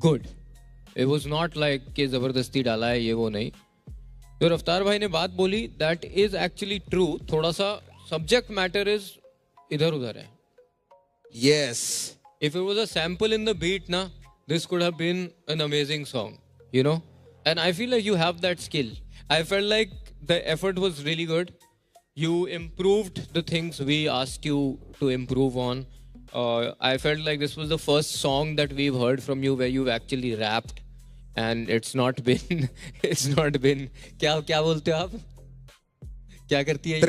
good. It was not like कि जबरदस्ती डाला है ये वो नहीं। जो रफ्तार भाई ने बात बोली, that is actually true. थोड़ा सा subject matter is इधर उधर है। Yes. If it was a sample in the beat, na, this could have been an amazing song, you know? And I feel like you have that skill. I felt like the effort was really good. You improved the things we asked you to improve on. I felt like this was the first song that we've heard from you where you've actually rapped. And it's not been, क्या बोलते हो आप? क्या करती है?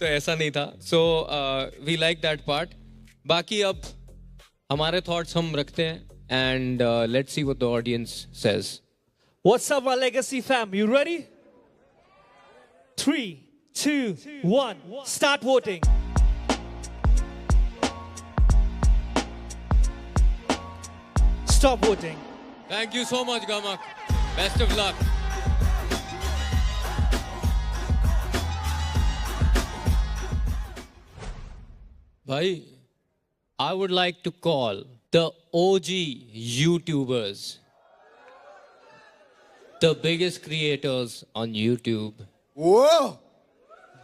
तो ऐसा नहीं था। So we like that part. बाकी अब हमारे thoughts हम रखते हैं and let's see what the audience says. What's up, our legacy fam? You ready? 3, 2, 1. Start voting. Stop voting. Thank you so much, Gamak. Best of luck. Bhai, I would like to call the OG YouTubers, the biggest creators on YouTube. Whoa!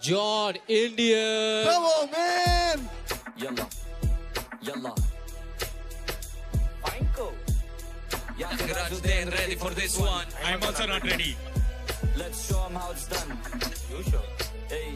John Indian. Come on, man! Yalla, yalla. Finko. Raj, they ain't ready for this one. I'm also not ready. Let's show 'em how it's done. You show. Hey.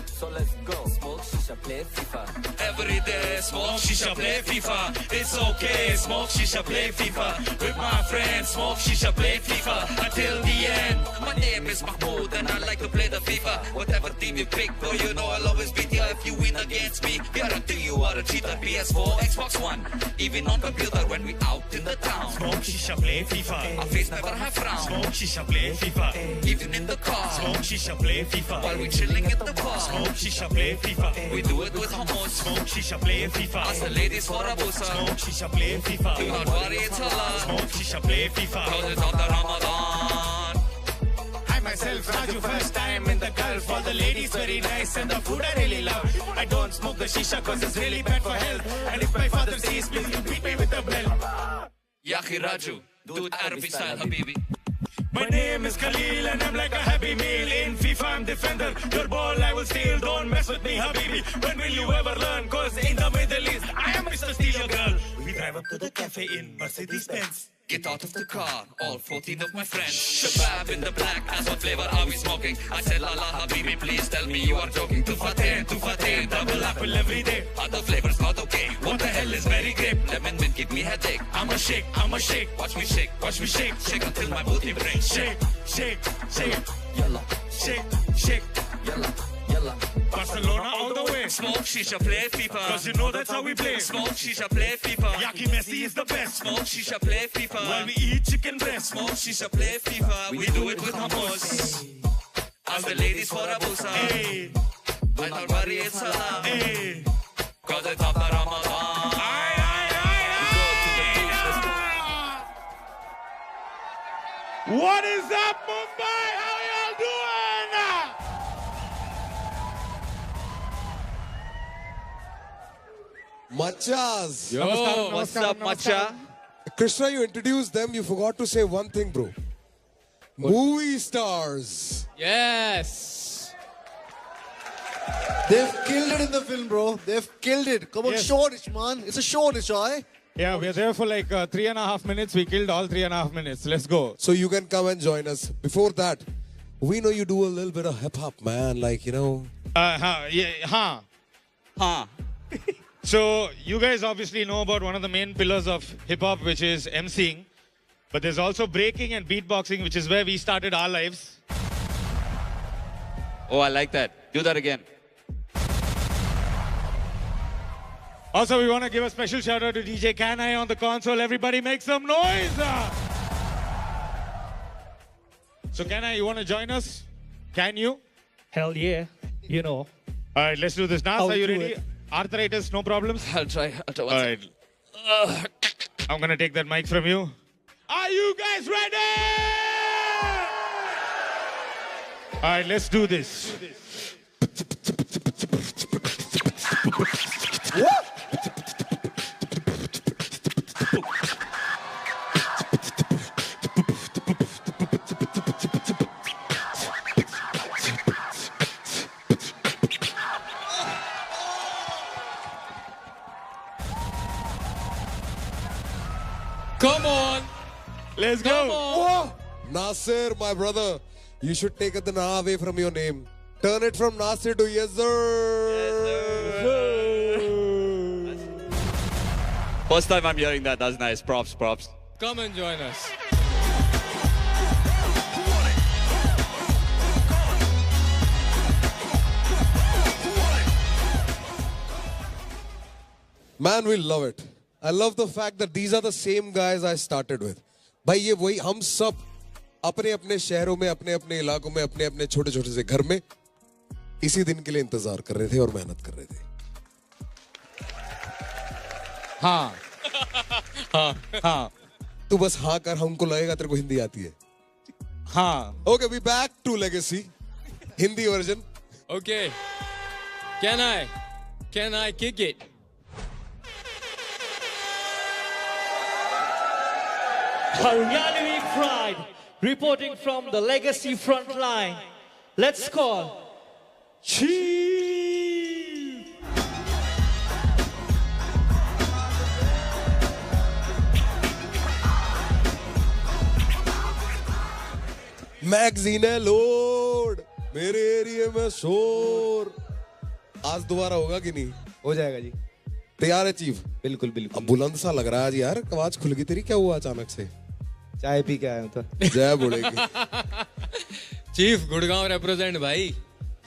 So let's go. Smoke shisha, play FIFA. Every day, smoke shisha, play FIFA. It's okay, smoke shisha, play FIFA. With my friends, smoke shisha, play FIFA. Until the end. My name is Mahmoud and I like to play the FIFA. Whatever team you pick, boy, you know I'll always beat you if you win against me. Guarantee you are a cheater. PS4, Xbox One, even on computer when we out in the town. Smoke shisha, play FIFA. Our face never have frown. Smoke shisha, play FIFA. Even in the car. Smoke shisha, play FIFA. While we chilling at the bar. Smoke shisha, play FIFA. We do it with hummus. Smoke shisha, play FIFA. Ask the ladies for a busa. Smoke shisha, play FIFA. Do not worry, it's halal. Smoke shisha, play FIFA. Cause it's after Ramadan. I myself, Raju, first time in the Gulf. All the ladies very nice and the food I really love. I don't smoke the shisha cause it's really bad for health. And if my father sees, please you beat me with the bell. Yaki Raju, do it Arabic style, Habibi. My name is Khalil and I'm like a happy meal. In FIFA I'm defender, your ball I will steal. Don't mess with me, Habibi. When will you ever learn? Cause in the Middle East I am Mr. Steal Your Girl. We drive up to the cafe in Mercedes-Benz. Get out of the car, all 14 of my friends. Shabab in the black, as what flavor are we smoking? I said, Lala Habibi, please tell me you are joking. Tufaten, double apple every day. Other flavors not okay. What the hell is very grape? Lemon mint give me headache. I'm a shake. Watch me shake, shake until my booty breaks. Shake. Yalla, Shake. yalla. Barcelona all the way. Smoke shisha, play FIFA. Cause you know that's how we play. Smoke shisha, play FIFA. Yaki Messi is the best. Smoke shisha, play FIFA. While we eat chicken breast. Smoke shisha, play FIFA. We do it with hummus. Ask the ladies for a busa. Hey, I don't worry, it's halal. hey. Cause it's after Ramadan. What is up, Mumbai? How y'all doing? Machas. Yo, what's up, Macha? Krishna, you introduced them. You forgot to say one thing, bro. Movie stars. Yes. They've killed it in the film, bro. They've killed it. Come on, Yes. Shoreditch, man. It's a Shoreditch, eh? Yeah, we are there for like 3.5 minutes. We killed all 3.5 minutes. Let's go. So you can come and join us. Before that, we know you do a little bit of hip hop, man. Like, you know. So you guys obviously know about one of the main pillars of hip hop, which is MCing. But there's also breaking and beatboxing, which is where we started our lives. Oh, I like that. Do that again. Also, we want to give a special shout out to DJ Kanai on the console. Everybody make some noise. So Kanai, you want to join us? Can you? Hell yeah. You know. All right, let's do this. Nas, I'll are you do ready? it. Arthritis, no problems? I'll try. All right. I'm going to take that mic from you. Are you guys ready? All right, let's do this. Come on. Let's go. Come on. Nasir, my brother, you should take the na away from your name. Turn it from Nasir to yes, sir. First time I'm hearing that. That's nice. Props. Come and join us. Man, we love it. I love the fact that these are the same guys I started with. भाई ये वही हम सब अपने अपने शहरों में अपने अपने इलाकों में अपने अपने छोटे छोटे से घर में इसी दिन के लिए इंतजार कर रहे थे और मेहनत कर रहे थे. हाँ. तू बस हाँ कर, हमको लगेगा तेरे को हिंदी आती है. हाँ. Okay, we back to Legacy. Hindi version. Okay. Can I kick it? Haryani Pride, reporting from the Legacy front line. Let's call Chief. Magazine load. मेरे एरिया में शोर। आज दोबारा होगा कि नहीं? हो जाएगा जी। तैयार है चीफ? बिल्कुल बिल्कुल। अब बुलंद सा लग रहा है आज यार, आवाज खुल गई तेरी, क्या हुआ अचानक से? चाय पी के आया हूँ तो। जय बुढ़ेगी। चीफ गुड़गांव रिप्रेजेंट भाई।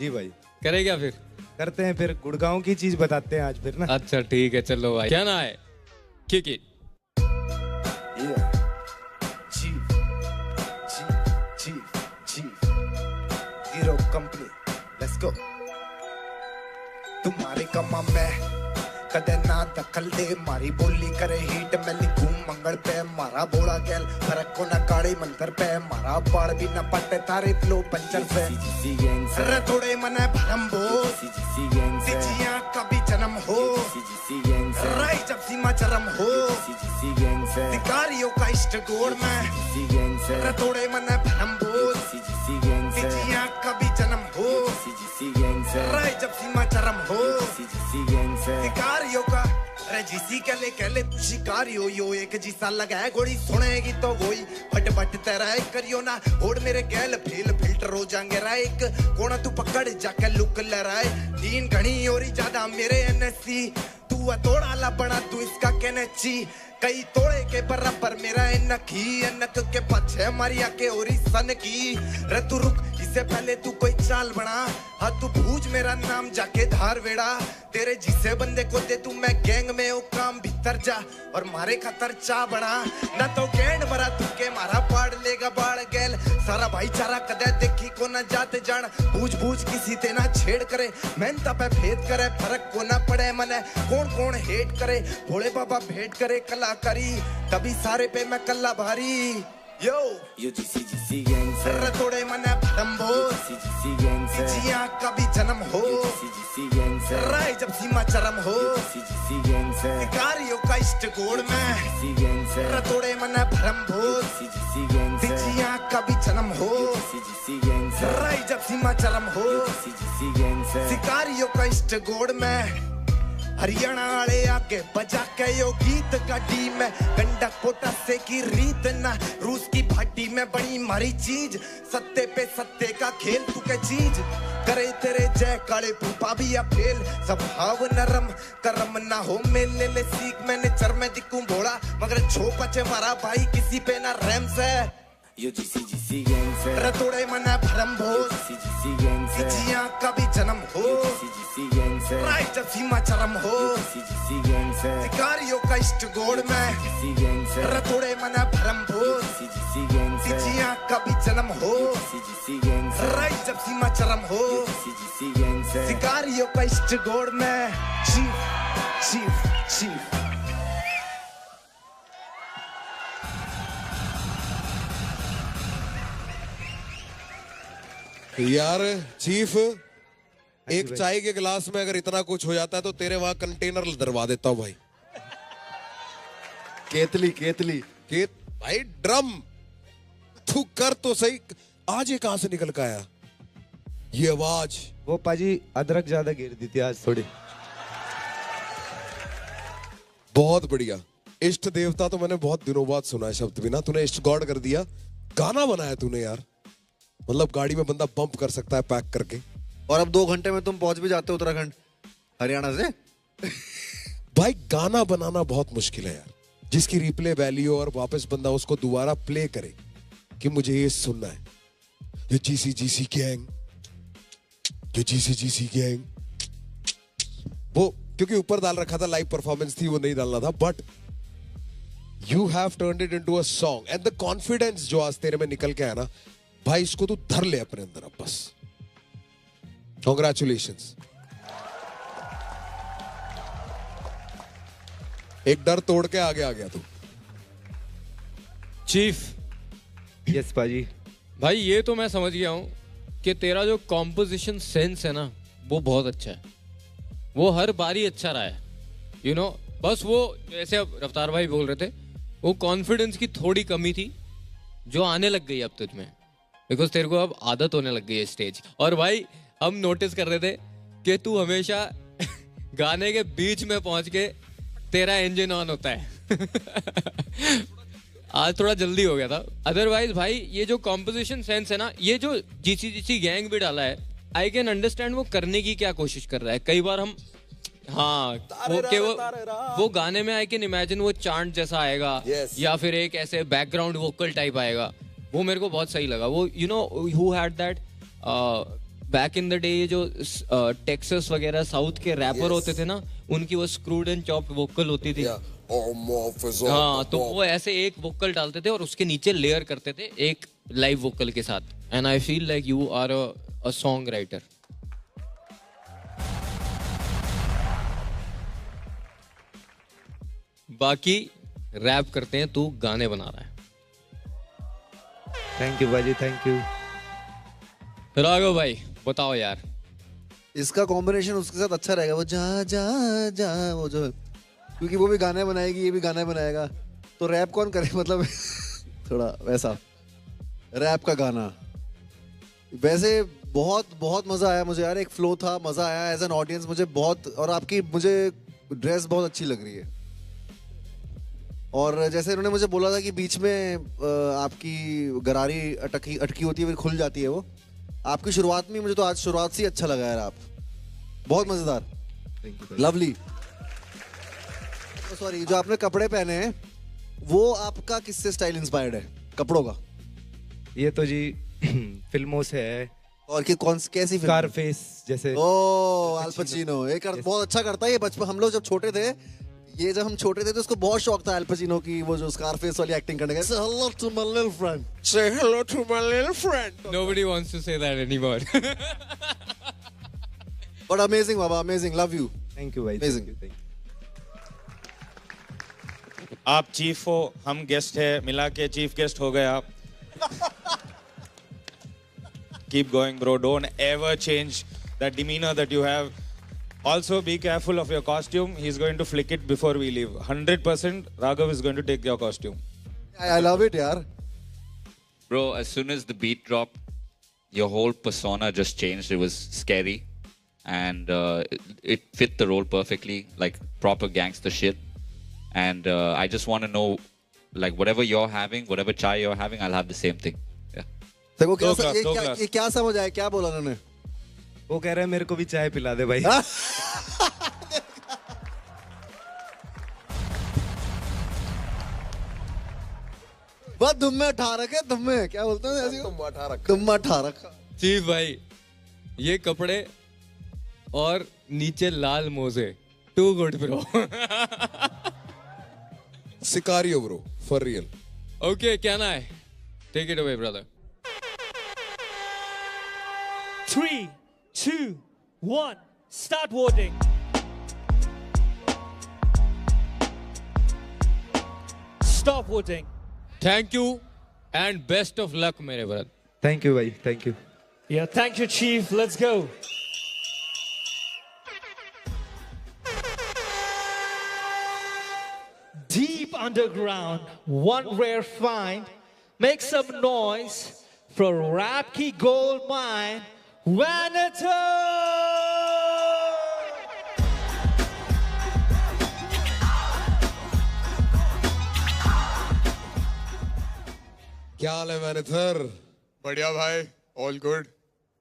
जी भाई। करे क्या फिर? करते हैं फिर, गुड़गांव की चीज बताते हैं आज फिर ना। अच्छा ठीक है, चलो भाई। क्या ना है? Kick it. Hero company, let's go. तुम्हारे कमा में कदे ना दखल दे, मारी बोली करे हीट में लिखूं मंगल पे, मारा बोला गैल फरक को ना काड़ी मंतर पे, मारा बाल भी ना पट्टे तारे फ्लो पंचर पे। अरे थोड़े मने भरम बो, जिजिया कभी जन्म हो, राई जब सीमा चरम हो, शिकारियों का इष्ट गोड़ में। अरे थोड़े मने भरम बो, जिजिया कभी जन्म हो, राई जब सीमा चरम हो, शिकारियों का। अरे जिसी कहले शिकारियों यो एक जिसा लगाए गोड़ी, सुनेगी तो वही फट फट तेरा करियो ना होड़ मेरे गैल फील फिल्टर हो जाएंगे रा। एक कोना तू पकड़ जाके लुक लहराए, तीन घनी और ज्यादा मेरे एनएससी, तू तोड़ा ला बना तू इसका कहने ची, कई तोड़े के बराबर मेरा नखी, नक के पछे मारिया के और सन की। रे तू रुक, इससे पहले तू कोई चाल बना, हाँ तू भूज मेरा नाम जाके धार वेड़ा, तेरे जिसे बंदे को दे तू मैं गैंग में ओ काम भीतर जा, और मारे खतर चा बना ना तो गेंड मरा तू के मारा पाड़ लेगा बाढ़ गैल, सारा भाईचारा कदे देखी को ना जाते जान, बूझ बूझ किसी ते ना छेड़ करे, मेहनता पे भेद करे, फर्क को ना पड़े मने कौन कौन हेट करे, भोले बाबा भेंट करे कलाकारी, तभी सारे पे मैं कल्ला भारी। यो GC गैंग से थोड़े मने भरम्बो, जिया का भी जन्म हो, राय जब सीमा चरम हो, शिकारियों का इष्ट गोड़ में, थोड़े मने भरम्बो, जिया का भी जन्म हो, राय जब सीमा चरम हो, शिकारियों का इष्ट गोड़ में। हरियाणा वाले आके बजा के यो गीत गाड़ी में, गंडक पोटा से की रीत ना, रूस की भाटी में बनी मारी चीज, सत्ते पे सत्ते का खेल तू के चीज, करे तेरे जय काले फूफा भी या फेल, स्वभाव नरम करम ना हो मेले ले सीख, मैंने चर में दिखूं भोला मगर छो पचे मारा भाई किसी पे ना रहम से। यो GC गैंग से रतोड़े मना भरम भोज, जिया का भी जन्म हो, राय जब सीमा चरम हो, शिकारियों का इष्ट गोड़ में, रतोड़े मना भरम भोज, जिया का भी जन्म हो, राय जब सीमा चरम हो, शिकारियों का इष्ट गोड़ में। चीफ चीफ चीफ यार चीफ, एक चाय के गिलास में अगर इतना कुछ हो जाता है तो तेरे वहां कंटेनर दरवा देता हूं भाई। केतली भाई ड्रम तू कर तो सही, आज ये कहां से निकल के आया ये आवाज? वो पाजी अदरक ज्यादा गिर दी थी आज थोड़ी। बहुत बढ़िया। इष्ट देवता तो मैंने बहुत दिनों बाद सुना है शब्द भी ना, तूने इष्ट गॉड कर दिया। गाना बनाया तूने यार, मतलब गाड़ी में बंदा पंप कर सकता है पैक करके। और अब 2 घंटे में तुम पहुंच भी जाते हो उत्तराखंड हरियाणा से। भाई गाना बनाना बहुत मुश्किल है यार, जिसकी रिप्ले वैल्यू और वापस बंदा उसको दोबारा प्ले करे कि मुझे ये सुनना है। ये GC गैंग, ये GC गैंग, वो क्योंकि ऊपर डाल रखा था, लाइव परफॉर्मेंस थी, वो नहीं डालना था, but you have turned it into a song and the confidence जो आज तेरे में निकल के आया ना भाई, इसको तू धर ले अपने अंदर अब बस। कांग्रेचुलेशंस। एक डर तोड़ के आगे आ गया तू। चीफ। यस पाजी। भाई ये तो मैं समझ गया हूं कि तेरा जो कॉम्पोजिशन सेंस है ना वो बहुत अच्छा है, वो हर बारी अच्छा रहा है, यू नो। बस वो जैसे अब रफ्तार भाई बोल रहे थे, वो कॉन्फिडेंस की थोड़ी कमी थी जो आने लग गई अब तुझ में, बिकॉज तेरे को अब आदत होने लग गई है स्टेज। और भाई हम नोटिस कर रहे थे कि तू हमेशा गाने के बीच में पहुंच के तेरा इंजन ऑन होता है। आज थोड़ा जल्दी हो गया था. अदरवाइज भाई ये जो कॉम्पोजिशन सेंस है ना, ये जो जीसी गैंग भी डाला है, आई कैन अंडरस्टैंड वो करने की क्या कोशिश कर रहा है. कई बार हम वो गाने में आई कैन इमेजिन वो चांट जैसा आएगा या फिर एक ऐसे बैकग्राउंड वोकल टाइप आएगा. वो मेरे को बहुत सही लगा. वो you know who had that back in the day, ये जो टेक्सास वगैरह साउथ के रैपर होते थे ना, उनकी वो स्क्रूड एंड चॉप्ड वोकल होती थी. हाँ, तो वो ऐसे एक वोकल डालते थे और उसके नीचे लेयर करते थे एक लाइव वोकल के साथ. And I feel like you are a song writer. बाकी रैप करते हैं, तू गाने बना रहा है. थैंक यू भाई, थैंक यू. राघव भाई बताओ यार. इसका कॉम्बिनेशन उसके साथ अच्छा रहेगा. वो जा जा जा वो जो, क्योंकि वो भी गाने बनाएगी, ये भी गाने बनाएगा, तो रैप कौन करे. मतलब थोड़ा वैसा रैप का गाना. वैसे बहुत बहुत मजा आया मुझे यार. एक फ्लो था, मजा आया एज एन ऑडियंस मुझे बहुत. और आपकी मुझे ड्रेस बहुत अच्छी लग रही है. और जैसे इन्होंने मुझे बोला था कि बीच में आपकी गरारी अटकी होती है, फिर खुल जाती है. वो आपकी शुरुआत में मुझे तो आज शुरुआत से ही अच्छा लगा यार. आप बहुत मजेदार, लवली. सॉरी, जो आपने कपड़े पहने हैं वो आपका किससे स्टाइल इंस्पायर्ड है कपड़ों का? ये तो जी फिल्मों से है. और कि कैसी फिल्म? स्कारफेस जैसे. ओ अल पचिनो, ये बहुत अच्छा करता है ये. बचपन हम लोग जब छोटे थे, ये जब हम छोटे थे तो उसको बहुत शौक था अल पचिनो की, वो जो स्कारफेस वाली एक्टिंग करने का. Say hello to my little friend. Say hello to my little friend. Nobody wants to say that anymore. But amazing Baba, amazing, love you. Thank you भाई. Amazing. आप चीफ हो, हम गेस्ट है, मिला के चीफ गेस्ट हो गए आप. Keep going bro, don't ever change that demeanor that you have. Also be careful of your costume. He's going to flick it before we leave. 100% Raghav is going to take your costume. I love it yaar. Bro, as soon as the beat dropped, your whole persona just changed. It was scary. And it fit the role perfectly, like proper gangster shit. And I just want to know, like whatever you're having, whatever chai you're having, I'll have the same thing. Yeah. देखो क्या समझ आया, क्या बोला उन्होंने? वो कह रहे हैं मेरे को भी चाय पिला दे भाई. बहुत दुम्मे उठा रखे, दुम्मे क्या बोलते हैं ऐसे? दुम्मा उठा रखा. चीफ भाई ये कपड़े और नीचे लाल मोजे, too good bro. Sicario bro, for real. Okay, क्या ना है? Take it away brother. 3, 2, 1, start voting. Stop voting. Thank you and best of luck मेरे brother. Thank you भाई, thank you. Yeah, thank you Chief. Let's go. Deep underground, one rare find. Make some noise for Rap Ki Gold Mine, Vanator! क्या हाल है मैनेजर? बढ़िया भाई, all good,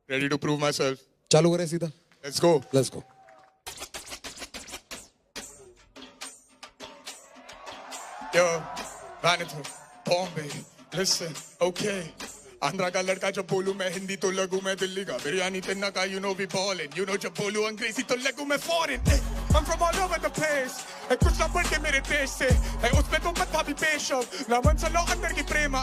ready to prove myself. चालू करें सीधा. Let's go. Let's go. Yo, Vanator, Bombay, listen, okay. Andhra का लड़का जब बोलूं मैं हिंदी तो लगूं मैं दिल्ली का. बिरयानी तिन्ना का you know we ballin'. You know जब बोलूं अंग्रेजी तो लगूं मैं foreign. I'm from all over the place. कुछ ना बढ़ के मेरे देश से. उसमें तो मत भाभी पेश हो. ना मन चलो अंदर की प्रेमा.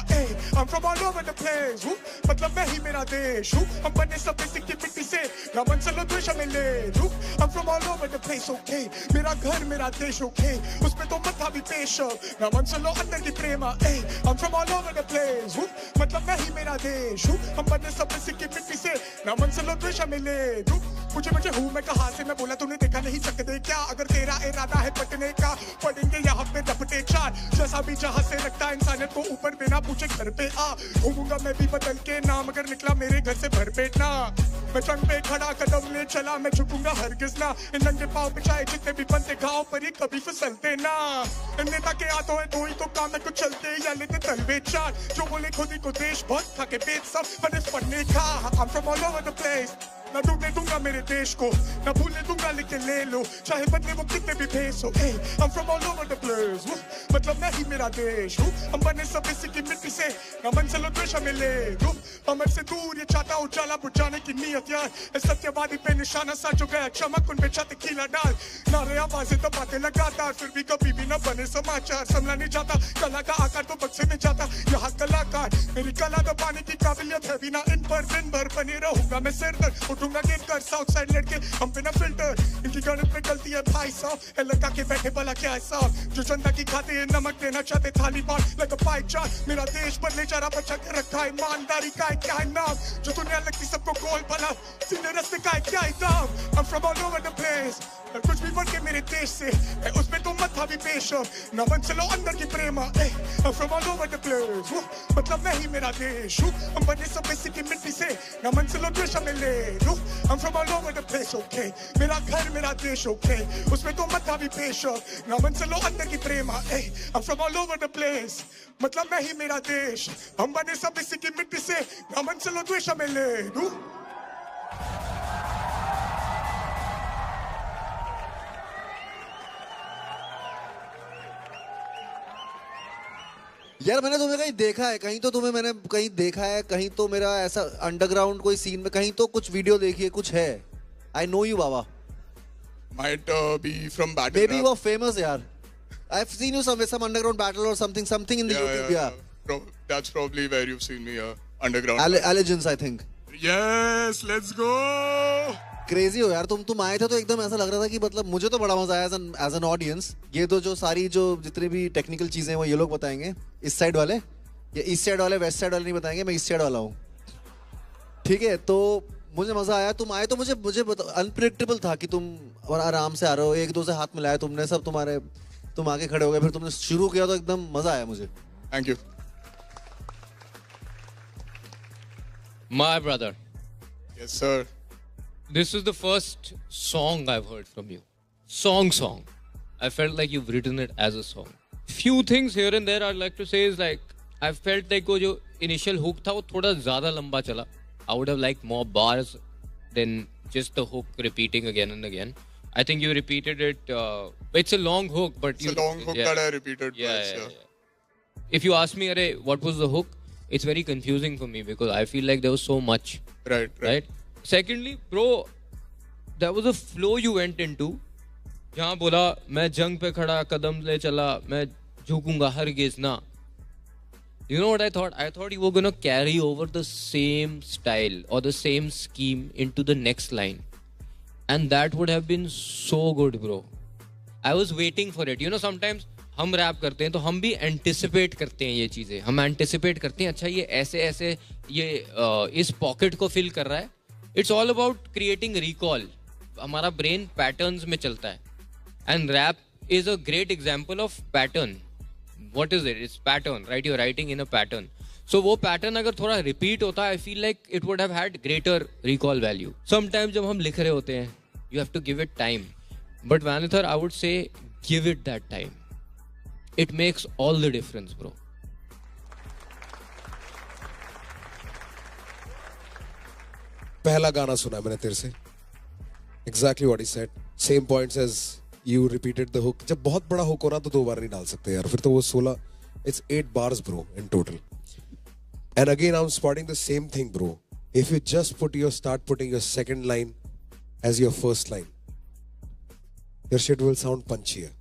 I'm from all over the place. मतलब मैं ही मेरा देश हूँ. हम बने सब इसी की मिट्टी से. ना मन चलो द्वेष हमें ले. I'm from all over the place, okay. मेरा घर मेरा देश, okay. उसमें तो मत भाभी पेश हो. ना मन चलो अंदर की प्रेमा. I'm from all over the place. मतलब मैं ही मेरा देश हूँ. हम बने सब इसी की मिट्टी से. ना मन चलो द्वेष हमें ले. मुझे हूँ मैं कहाँ से, मैं बोला तूने देखा नहीं सकते क्या? अगर तेरा इरादा है पट रखने का, पढ़ेंगे यहाँ पे रपटे चार, जैसा भी जहाँ से लगता है इंसानियत को ऊपर बिना पूछे घर पे आ, घूमूंगा मैं भी बदल के नाम अगर निकला मेरे घर से भरपेट ना, मैं जंग पे खड़ा कदम ले चला, मैं झुकूंगा हरगिज ना, इन नंगे पाँव पे चाहे जितने भी बनते घाव पर ये कभी फिसलते ना, इन नेता के हाथों है दो ही तो काम है, कुछ चलते या लेते तलवे चार, जो बोले खुद ही को देश बहुत खा के बेच सब बने पढ़ने का, I'm from all over the place, ना डूबने दूंगा मेरे देश को, ना भूलने दूंगा लेके ले लो, चाहे बदले वो कितने भी भेस हो, I'm from all over the place, मतलब मैं ही मेरा देश हूँ, हम बने सब इसी की मिट्टी से, ना मंजिल और द्वेष हमें ले दो, हमर से दूर ये चाहता उजाला बुझाने की नियत यार, सत्यवादी पे निशाना सा जो गया चमक उन पे छत खीला डाल, नारे आवाजें तो बातें लगातार, फिर भी कभी भी न बने समाचार, संभला नहीं जाता, कला का आकार तो बक्से में जाता, यहाँ कलाकार, मेरी कला तो पाने की काबिलियत है, बिना इन पर दिन भर बने रहूंगा मैं सिर दर्द, उठूंगा गेट कर साउथ साइड लड़के हम बिना फिल्टर, इनकी गणित में गलती है भाई साहब, है लगा के बैठे भला क्या है साहब, जो जनता की खाते हैं नमक देना चाहते थाली बार, like a pie chart, मेरा देश बदले जा रहा बचा के रखा है, ईमानदारी का है क्या है नाम, जो दुनिया लगती सबको गोल भला, सीधे रास्ते का है क्या है दाम, I'm from all over the place, कुछ भी बढ़ के मेरे देश से, उसमें तो मत था भी पेश, ना मन चलो अंदर की प्रेमा, I'm from all over the place, मतलब मैं ही मेरा देश हूँ, हम बने सब इसी की मिट्टी से, ना मन चलो द्वेष हमें ले लूँ, I'm from all over the place, okay, मेरा घर मेरा देश, okay, उसमें तो मत था भी पेश, ना मन चलो अंदर की प्रेमा, I'm from all over the place, मतलब मैं ही मेरा देश, हम बने सब इसी की मिट्टी से, ना मन चलो द्वेष हमें ले लूँ. यार मैंने तुम्हें कहीं देखा है, कहीं तो तुम्हें मैंने कहीं देखा है, कहीं तो मेरा ऐसा अंडरग्राउंड कोई सीन में, कहीं तो कुछ वीडियो देखी है, कुछ है. I know you Baba. Might be from battle. Maybe you are famous यार. I've seen you some underground battle or something in the YouTube. Yeah. That's probably where you've seen me. Underground. Allegiance, I think. Yes, let's go. Crazy हो यार तुम आए थे तो एकदम ऐसा लग रहा था कि मतलब मुझे तो बड़ा मजा आया एज एन ऑडियंस. ये तो जो सारी जो जितनी भी टेक्निकल चीजें वो ये लोग बताएंगे, इस साइड वाले, ये ईस्ट साइड वाले वेस्ट साइड वाले नहीं बताएंगे, मैं ईस्ट साइड वाला हूँ. ठीक है, तो मुझे मजा आया. तुम आए तो मुझे अनप्रेडिक्टेबल था कि तुम आराम से आ रहे हो, एक दो से हाथ मिलाया तुमने, सब तुम आगे खड़े हो गए, फिर तुमने शुरू किया तो एकदम मजा आया मुझे. Thank you. My brother. Yes, sir. This is the first song I've heard from you. Song. I felt like you've written it as a song. Few things here and there I'd like to say is like, I felt like वो जो initial hook था वो थोड़ा ज़्यादा लंबा चला. I would have liked more bars than just the hook repeating again and again. I think you repeated it. It's a long hook, but it's a long hook that I repeated. Yeah. If you ask me, Arey, what was the hook? It's very confusing for me because I feel like there was so much. Right. Secondly, bro, there was a flow you went into. जहाँ बोला मैं जंग पे खड़ा कदम ले चला, मैं झुकूंगा हरगिज ना. You know what I thought? I thought you were gonna carry over the same style or the same scheme into the next line. And that would have been so good, bro. I was waiting for it. You know, sometimes हम रैप करते हैं तो हम भी एंटिसिपेट करते हैं ये चीज़ें. हम एंटिसिपेट करते हैं, अच्छा ये ऐसे ये इस पॉकेट को फिल कर रहा है. It's all about creating recall. हमारा ब्रेन पैटर्न्स में चलता है. And rap is a great example of pattern. What is it? It's pattern, right? You are writing in a pattern. So वो पैटर्न अगर थोड़ा रिपीट होता है, I feel like it would have had greater recall value. Sometimes जब हम लिख रहे होते हैं, you have to give it time. But वैनिथर, I would say give it that time. It makes all the difference, bro. पहला गाना सुना मैंने तेरे से. Exactly what he said. Same points as you repeated the hook. जब बहुत बड़ा hook हो ना तो 2 बार नहीं डाल सकते यार. फिर तो वो 16. It's 8 bars, bro, in total. And again, I'm spotting the same thing, bro. If you just start putting your second line as your first line, your shit will sound punchier.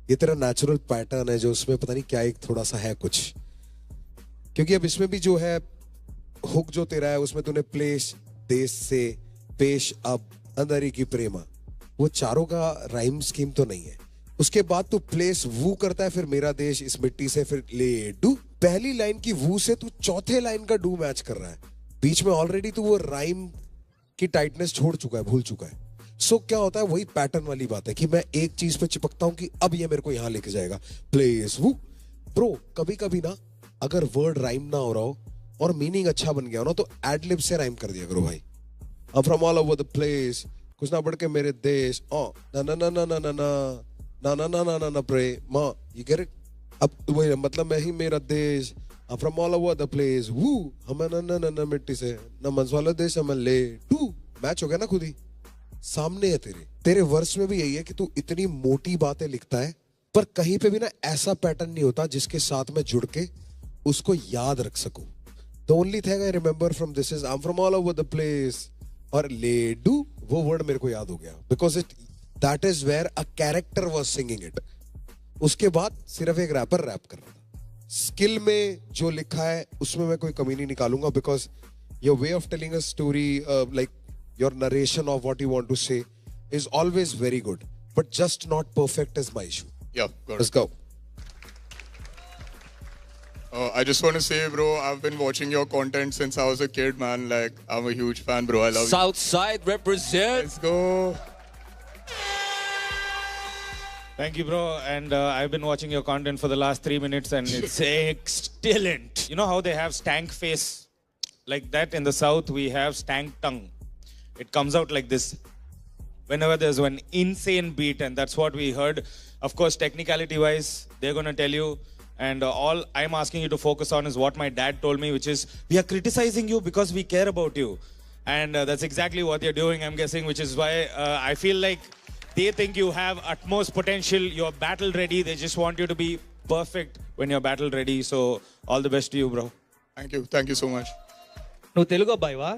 ये तेरा नेचुरल पैटर्न है जो उसमें पता नहीं क्या एक थोड़ा सा है कुछ. क्योंकि अब इसमें भी जो है हुक जो तेरा है उसमें तूने प्लेस, देश से, पेश, अब, अंदरी की प्रेमा, वो चारों का राइम स्कीम तो नहीं है. उसके बाद तू प्लेस वू करता है, फिर मेरा देश इस मिट्टी से, फिर ले डू. पहली लाइन की वू से तू चौथे लाइन का डू मैच कर रहा है. बीच में ऑलरेडी तू वो राइम की टाइटनेस छोड़ चुका है, भूल चुका है. सो क्या होता है, वही पैटर्न वाली बात है कि मैं एक चीज पे चिपकता हूं कि अब ये मेरे को यहां लेके जाएगा, प्लेस वो। ब्रो कभी कभी ना अगर वर्ड राइम ना हो रहा हो और मीनिंग अच्छा बन गया हो ना, तो एडलिब से राइम कर दिया करो भाई। I'm from all over the place, कुछ ना बढ़ के मेरे देश, ना ना ना ना ना ना ना ना ना ना ना ना प्रे माँ, you get it? अब वही मतलब मैं ही मेरा देश, I'm from all over the place, woo, हमें ना ना ना ना मिट्टी से, ना मंस वाला देश हमें ले, टू मैच हो गया ना खुद ही, सामने है तेरे वर्स में भी यही है कि तू इतनी मोटी बातें लिखता है, पर कहीं पे भी ना ऐसा पैटर्न नहीं होता जिसके साथ में जुड़ के उसको याद रख सकूं। The only thing I remember from this is I'm from all over the place, और लेडू वो वर्ड मेरे को याद हो गया, because it that is where a character was singing it. उसके बाद सिर्फ एक रैपर रैप कर रहा था। स्किल में जो लिखा है उसमें मैं कोई कमी नहीं निकालूंगा, because your way of telling a story, like your narration of what you want to say is always very good, but just not perfect is my issue. Let's go. I just want to say, bro, I've been watching your content since I was a kid, man. Like, I'm a huge fan, bro. I love you. Southside represent. Let's go. Thank you, bro. And I've been watching your content for the last 3 minutes, and it's excellent. You know how they have stank face? Like that in the South, we have stank tongue. It comes out like this whenever there's one insane beat, and that's what we heard. Of course, technicality-wise, they're going to tell you. And all I'm asking you to focus on is what my dad told me, which is we are criticizing you because we care about you. And that's exactly what you're doing, I'm guessing, which is why I feel like they think you have utmost potential. You're battle ready. They just want you to be perfect when you're battle ready. So all the best to you, bro. Thank you. Thank you so much. No Telugu bhai wa?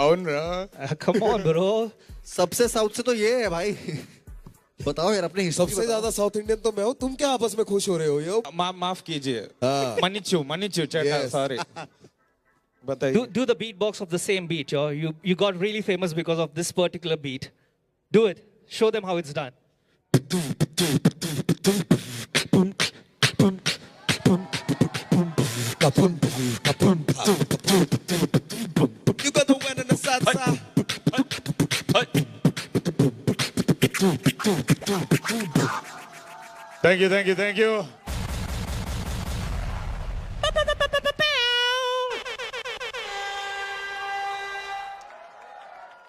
Aunra. Come on, bro. सबसे साउथ से तो ये है भाई। बताओ यार अपने हिस्ट्री। सबसे ज्यादा साउथ इंडियन तो मैं हूँ, तुम क्या आपस में खुश हो रहे हो? यो माफ कीजिए, मनिचू चटा, सॉरी। बताइए। Do the beatbox of the same beat, yo. You got really famous because of this particular beat. Do it. Show them how it's done. You got the win in the south side. Thank you, thank you, thank you.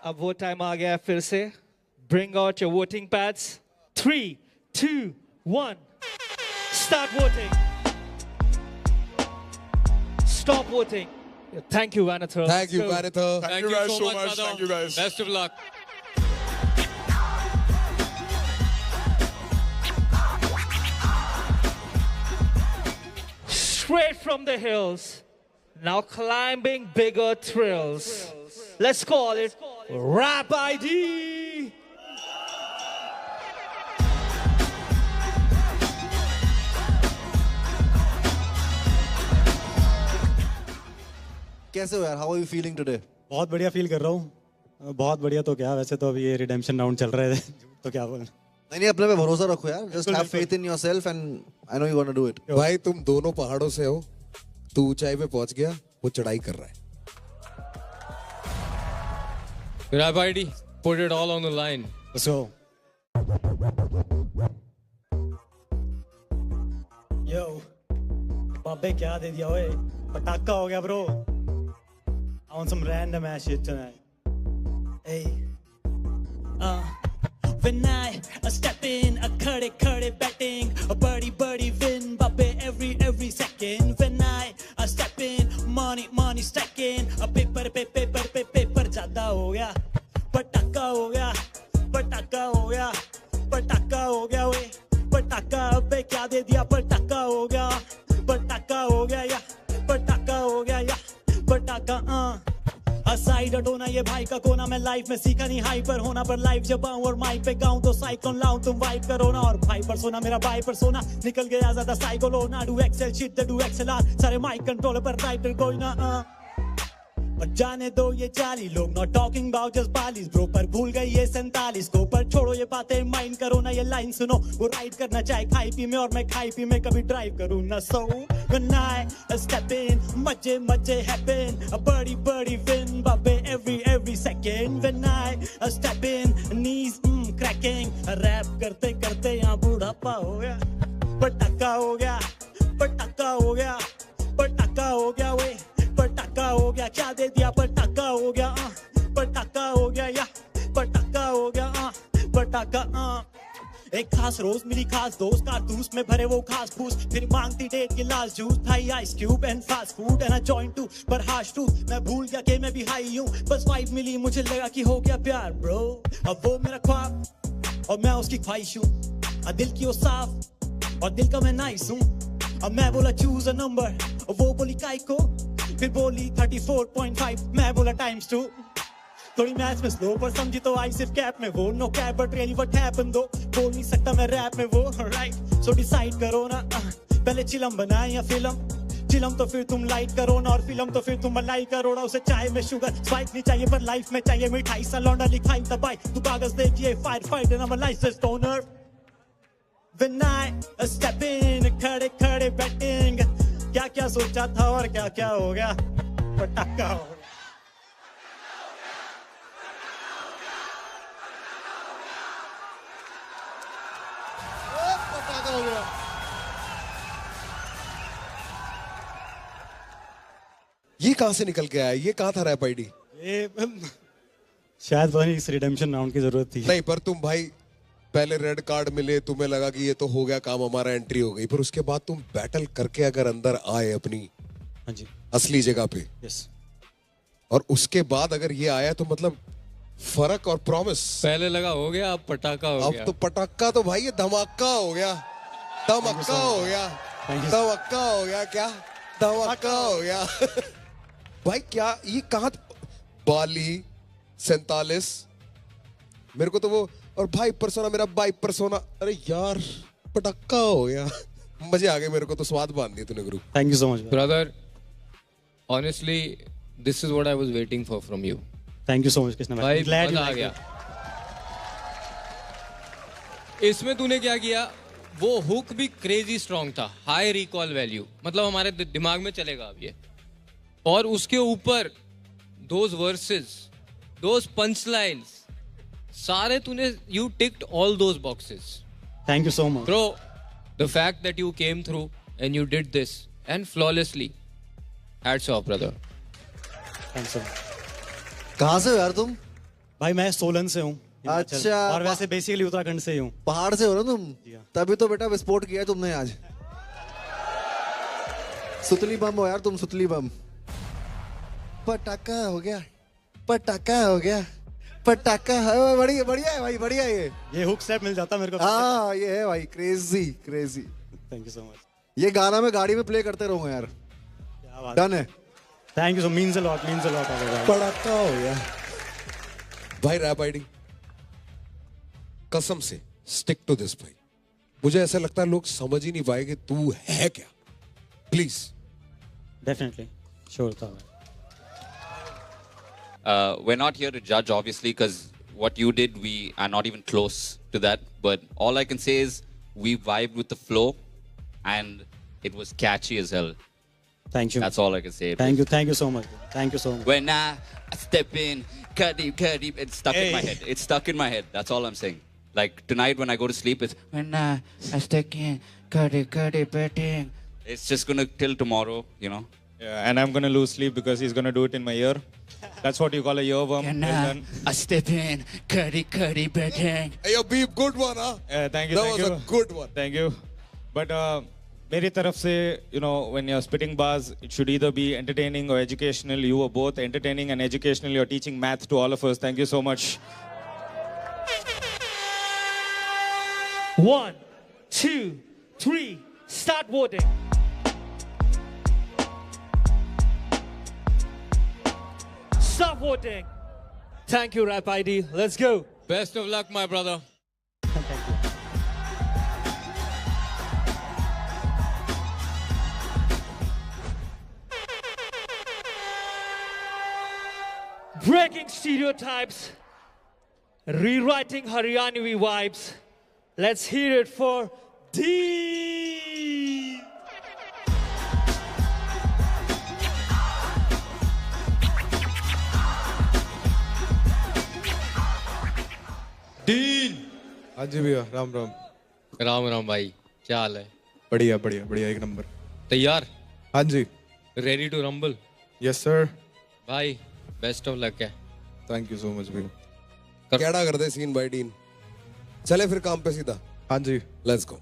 अब वो टाइम आ गया फिर से। Bring out your voting pads. 3, 2, 1. Start voting. Stop voting. Thank you, Vanitha. Thank you, Vanitha. Thank you guys so much. brother. Thank you guys. Best of luck. Straight from the hills, now climbing bigger thrills. Let's call it Rap ID. कैसे हो यार? How are you feeling today? बहुत बढ़िया फील कर रहा हूँ। बहुत बढ़िया तो क्या, वैसे तो अभी ये रिडेम्पशन राउंड चल रहे थे, तो क्या बोलूं। नहीं अपने पे भरोसा रखो यार। Just have faith in yourself and I know you're gonna do it. भाई तुम दोनों पहाड़ों से हो, तू ऊंचाई पे पहुंच गया, वो चढ़ाई कर रहा है। Rap ID, put it all on the line. Let's go. Yo, बाबे क्या दे दिया ओए? पटाखा हो गया bro. I want some random ass shit tonight. Hey. When I step in, a khade betting, a birdie win, babe every second. When I step in, money stacking, a paper ज़्यादा हो गया, पटाखा हो गया, पटाखा हो गया, पटाखा हो गया वे, पटाखा अबे क्या दे दिया? पटाखा हो गया, पटाखा हो गया या, पटाखा हो गया या, पटाखा साइड हटोना ये भाई का कोना। मैं लाइफ में सीखा नहीं हाई पर होना, पर लाइव जब आऊं और माइक पे गाऊं तो साइकोन लाऊं, तुम वाइब करो ना। और भाई पर सोना मेरा भाई पर सोना, निकल गया ज्यादा साइकोलो ना। डू एक्सेल शिट डू एक्सेल आर, सारे माइक कंट्रोल पर राइटर कोई ना। और जाने दो ये 40 लोग नॉट टॉकिंग अबाउट जस्ट बालीज ब्रो पर भूल गई ये 47 को पर छोड़ो ये बातें माइंड करो ना ये लाइन सुनो वो राइड करना चाहे खाई पी में और मैं खाई पी में कभी ड्राइव करूँ ना सो when I step in मजे मजे happen a body win babe every second when I step in knees cracking rap करते करते यहाँ बुढ़ापा हो गया पटाखा हो गया पटाखा हो गया पटाखा हो गया वे पटाखा हो गया क्या दे दिया पटाखा हो गया पटाखा हो गया या पटाखा हो गया पटाखा एक खास रोज मिली खास दोस्त कारतूस में भरे वो खास फूस फिर मांगती डेट गिलास जूस भाई ice cube and fast food and a joint to पर हाश टू मैं भूल गया कि मैं भी हाई हूँ बस वाइब मिली मुझे लगा कि हो गया प्यार ब्रो अब वो मेरा ख्वाब और मैं उसकी ख्वाहिश हूँ दिल की वो साफ और दिल का मैं नाइस हूँ अब मैं बोला चूज अ नंबर और वो बोली काय को फिर बोली 34.5 मैं बोला टाइम्स 2 थोड़ी मैथ्स में स्लो पर समझी तो आई सिर्फ कैप में वो no cap but really what happened दो बोल नहीं सकता मैं रैप में वो राइट सो डिसाइड करो ना पहले चिलम बनाए या फिल्म चिलम तो फिर तुम लाइट करो ना और फिल्म तो फिर तुम मलाई करो ना उसे चाय में शुगर स्पाइक नहीं चाहिए पर लाइफ में चाहिए मिठाई सा लौंडा लिखाई दबाई तू कागज देखिए fire fight and I am licence owner when I step in खड़े खड़े बैटिंग क्या क्या सोचा था और क्या क्या हो गया पटाखा हो गया पटाखा हो गया ये कहां से निकल के आया ये कहां था रैप आईडी ये शायद पता नहीं इस रिडेम्पशन राउंड की जरूरत थी नहीं पर तुम भाई पहले रेड कार्ड मिले तुम्हें लगा कि ये तो हो गया काम हमारा एंट्री हो गई पर उसके बाद तुम बैटल करके अगर अंदर आए अपनी हाँ जी असली जगह पे यस और उसके बाद अगर ये आया तो मतलब फर्क और प्रॉमिस पहले लगा हो गया अब पटाखा हो गया अब तो पटाखा तो भाई ये धमाका हो गया धमाका हो गया धमाका हो गया क्या धमाका हो गया भाई क्या ये कहाँ बाली 47 मेरे को तो वो और भाई परसोना मेरा भाई परसोना अरे यार पटाखा हो गया मजे आ गए मेरे को तो स्वाद बांध दिया तूने गुरु thank you so much brother honestly this is what I was waiting for from you thank you so much Krishna भाई ग्लैड मजा आ गया इसमें तूने क्या किया वो हुक भी क्रेजी स्ट्रॉन्ग था हाई रिकॉल वैल्यू मतलब हमारे दिमाग में चलेगा अब ये और उसके ऊपर those verses those punch lines सारे तूने you ticked all those boxes. Thank you so much. Bro, the fact that you came through and you did this and flawlessly, hats off, brother. Thanks so much. कहाँ से हो यार तुम? भाई मैं सोलन से हूँ. अच्छा. और वैसे बेसिकली उत्तराखंड से ही हूँ. पहाड़ से हो ना तुम? तभी तो बेटा विस्फोट किया तुमने आज. सुतली बम हो यार तुम सुतली बम. पटाखा हो गया. पटाखा हो गया. पटाखा है बढ़िया बढ़िया है भाई बढ़िया ये हुक स्टेप मिल जाता मेरे को हाँ ये है भाई crazy crazy thank you so much ये गाना मैं गाड़ी में प्ले करते रहूंगा यार क्या बात डन है thank you so means a lot पटाखा हो गया भाई रैप आईडी कसम से स्टिक टू दिस भाई मुझे ऐसा लगता है लोग समझ ही नहीं पाएंगे तू है क्या प्लीज डेफिनेटली श्योर था We're not here to judge, obviously, because what you did, we are not even close to that. But all I can say is we vibed with the flow, and it was catchy as hell. Thank you. That's all I can say. Thank you so much. Thank you so much. When I step in, Kadeep, it's stuck in my head. It's stuck in my head. That's all I'm saying. Like tonight when I go to sleep, it's when I step in, Kadeep, it's just gonna till tomorrow, you know. Yeah, and I'm gonna lose sleep because he's gonna do it in my ear. That's what you call a earworm. I step in, curry, betting. Hey, yo, beep, good one, huh? Thank you. That was a good one. Thank you. But मेरी तरफ से, you know, when you're spitting bars, it should either be entertaining or educational. You were both entertaining and educational. You're teaching math to all of us. Thank you so much. 1, 2, 3, start voting. Stop voting. Thank you, Rap ID. Let's go. Best of luck, my brother. breaking stereotypes, rewriting Haryanvi vibes. Let's hear it for Dean. Dean. हाँ जी भैया, राम राम। राम राम भाई, क्या हाल है? बढ़िया बढ़िया बढ़िया, एक नंबर। तैयार? हाँ जी। Ready to rumble? Yes sir. भाई बेस्ट ऑफ लक है। थैंक यू सो मच भैया। कैडा कर दे सीन भाई डीन। चले फिर काम पे सीधा। हाँ जी, लेट्स गो।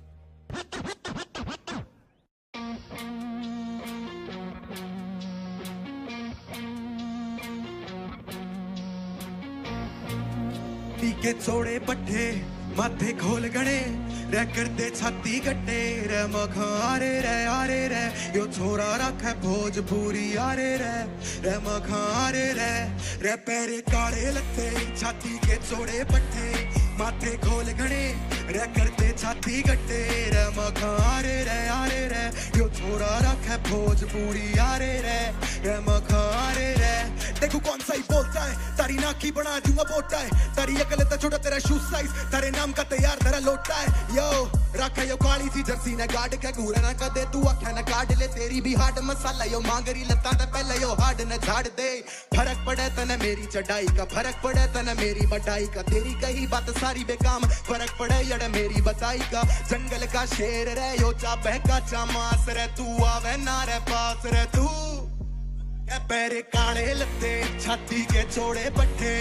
टीके चौड़े पट्टे माथे खोल गणे रे करते छाती गट्टे रे मखारे रे यो छोरा रखे भोजपुरी आरे रे मखारे रे पैरे काले लत्ते छाती के चौड़े पट्टे माथे खोल गणे रे करते छाती गट्टे रे मखारे रे यो छोरा रखे भोजपुरी आरे रे मखारे रे देखो कौन सा ही बोलता है तारी नाकी बना दूंगा बोटा है तारी अकल तो छोटा तेरा शू साइज तारे नाम का तैयार तेरा लोटा है यो रखा यो काली सी जर्सी ने गाड़ के घूरा ना कर दे तू आख्या ना काट ले तेरी भी हार्ड मसाला यो मांगरी लता ते पहले यो हार्ड न झाड़ दे फर्क पड़े तने मेरी चढ़ाई का फर्क पड़े तने मेरी बटाई का तेरी कही बात सारी बेकाम फर्क पड़े यड़ मेरी बताई का जंगल का शेर रे यो चा बहका चा मास रे तू आवे ना रे पास रे तू पैरे काले लत्ते छाती के चौड़े पट्टे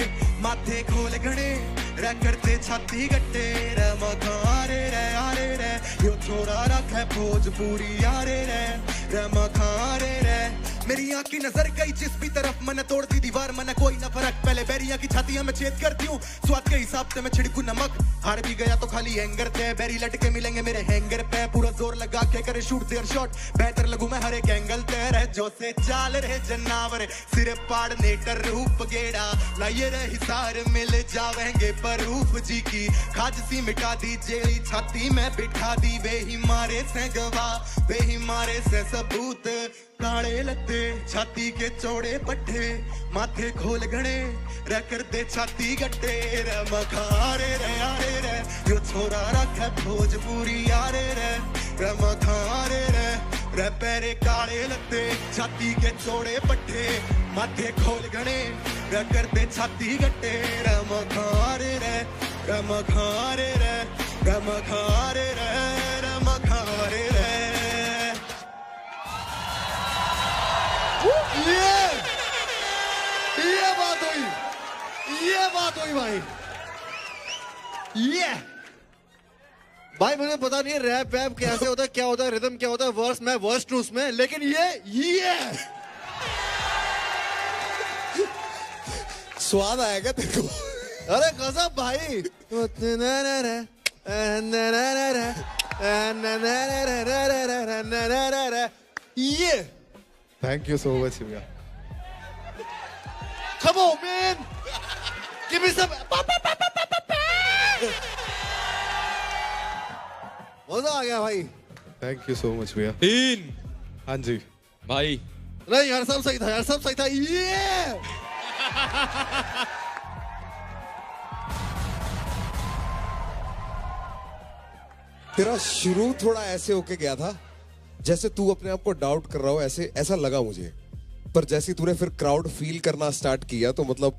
माथे खोल गणे रे करते छाती गट्टे रे मखारे रे आरे रे यो छोरा रखे भोजपुरी आरे रे मखारे रे मेरी आँख की नजर गई जिस भी तरफ मैंने तोड़ दी दीवार मैंने कोई ना फर्क पहले बैरिया की छातियां में छेद करती हूँ स्वाद के हिसाब से मैं छिड़कू नमक हार भी गया तो खाली हैंगर थे बैरी लटके मिलेंगे मेरे हैंगर पे पूरा जोर लगा के करे शूट देयर शॉट बेहतर लगू मैं हर एक एंगल पे रह जो से चाल रहे जनावर सिर पाड़ नेटर रूप गेड़ा लाइए रहे हिसार मिल जावेंगे पर रूप जी की खाज सी मिटा दी जेली छाती में बिठा दी वे ही मारे से गवाह वे ही मारे से सबूत काले लत्ते छाती के चौड़े पट्टे माथे खोल गणे रे करते छाती गट्टे रे मखारे रे आरे रे यो छोरा रखे भोजपुरी आरे रे मखारे रे पैरे काले लत्ते छाती के चौड़े पट्टे माथे खोल गणे रे करते छाती गट्टे रे मखारे रे मखारे रे मखारे रे मखारे रे ये बात हुई भाई ये भाई मुझे पता नहीं रैप वैप कैसे होता है क्या होता है रिदम क्या होता है वर्स मैं वर्स टू उसमें लेकिन ये स्वाद आएगा तेरे को। अरे गजब भाई ये थैंक यू सो मच भैया। Come on, man! Give me some. मजा आ गया भाई। थैंक यू सो मच भैया। डीन। हाँ जी भाई। नहीं यार सब सही था यार सब सही था ये। तेरा शुरू थोड़ा ऐसे होके गया था जैसे तू अपने आप को डाउट कर रहा हो ऐसे ऐसा लगा मुझे पर जैसे तूने फिर क्राउड फील करना स्टार्ट किया तो मतलब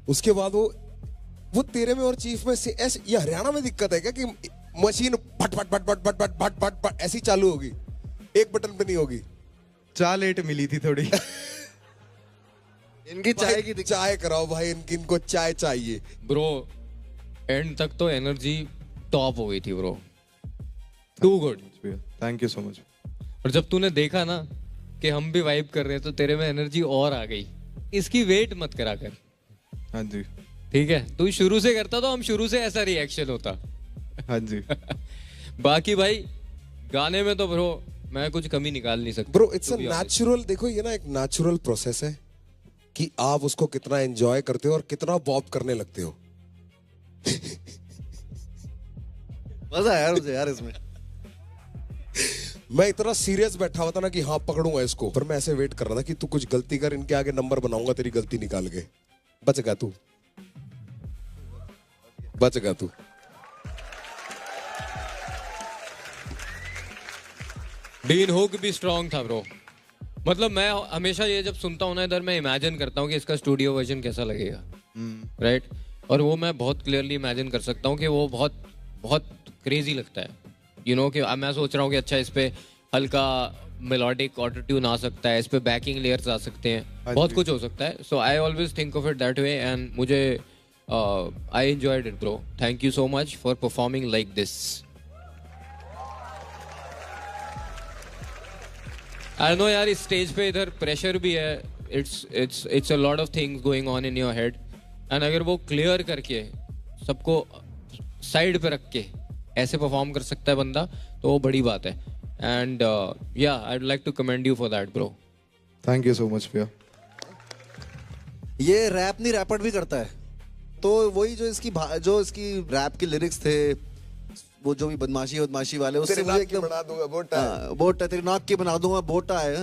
उसके बाद वो तेरे में और चीफ में से ऐसे ये हरियाणा में दिक्कत है क्या कि मशीन भट भट भट भट भट भट भट भट भट ऐसी चालू होगी एक बटन पे नहीं होगी। चाय लेट मिली थी थोड़ी। इनकी चाय की चाय कराओ भाई इनको चाय चाहिए ब्रो। एंड तक तो एनर्जी टॉप हो गई थी bro. Too good. Thank you so much. और जब तूने देखा ना कि हम भी वाइब कर रहे हैं तो तेरे में एनर्जी और आ गई। इसकी वेट मत करा कर। हाँ जी ठीक है तू शुरू से करता तो हम शुरू से ऐसा रिएक्शन होता। हाँ जी बाकी भाई गाने में तो ब्रो मैं कुछ कमी निकाल नहीं सकता ब्रो। इट्स अ नेचुरल देखो ये ना एक नेचुरल प्रोसेस है कि आप उसको कितना एंजॉय करते हो और कितना बॉप करने लगते हो। मजा आया मुझे यार इसमें। मैं इतना सीरियस बैठा हुआ था ना कि हाँ पकड़ूंगा इसको पर मैं ऐसे वेट कर रहा था कि तू कुछ गलती कर इनके आगे नंबर बनाऊंगा तेरी गलती निकाल के। बचेगा तू, बचेगा तू। डीन हुक भी स्ट्रॉन्ग था ब्रो। मतलब मैं हमेशा ये जब सुनता हूँ ना इधर, मैं इमेजिन करता हूँ कि इसका स्टूडियो वर्जन कैसा लगेगा, राइट? और वो मैं बहुत क्लियरली इमेजिन कर सकता हूँ कि वो बहुत बहुत क्रेजी लगता है, यू नो। कि मैं सोच रहा हूँ कि अच्छा इस पे हल्का मेलोडिक ऑटो ट्यून आ सकता है, इस पे बैकिंग लेयर्स आ सकते हैं, बहुत कुछ हो सकता है। So I always think of it that way and मुझे I enjoyed it bro. Thank you so much for performing like this. I know यार, इस स्टेज पे इधर प्रेशर भी है, it's a lot of things going on in your head, and अगर वो क्लियर करके सबको साइड पे रख के ऐसे परफॉर्म कर सकता है बंदा, तो वो बड़ी बात है। एंड या I would like to commend you for that bro. Thank you so much भैया। ये रैप नहीं रैपर भी करता है, तो वही जो इसकी रैप के लिरिक्स थे, वो जो भी बदमाशी वाले, उससे मुझे एकदम बना दूंगा बोटा है। बोटा तेरी नाक की बना दूंगा, बोटा है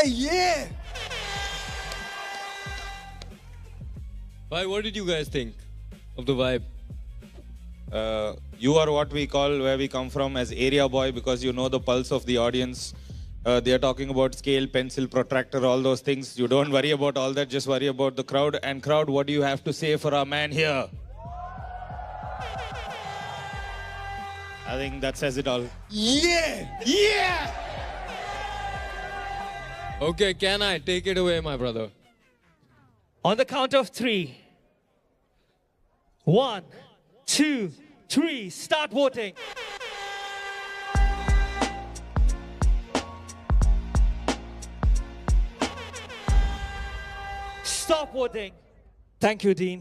ये। Why, what did you guys think of the vibe? You are what we call, where we come from, as area boy, because you know the pulse of the audience. They are talking about scale, pencil, protractor, all those things. You don't worry about all that, just worry about the crowd. And crowd, what do you have to say for our man here? I think that says it all. Yeah! Yeah! Okay, can I take it away, my brother? On the count of 3. 1, 2, 3. Start voting. Stop voting. Thank you, Dean.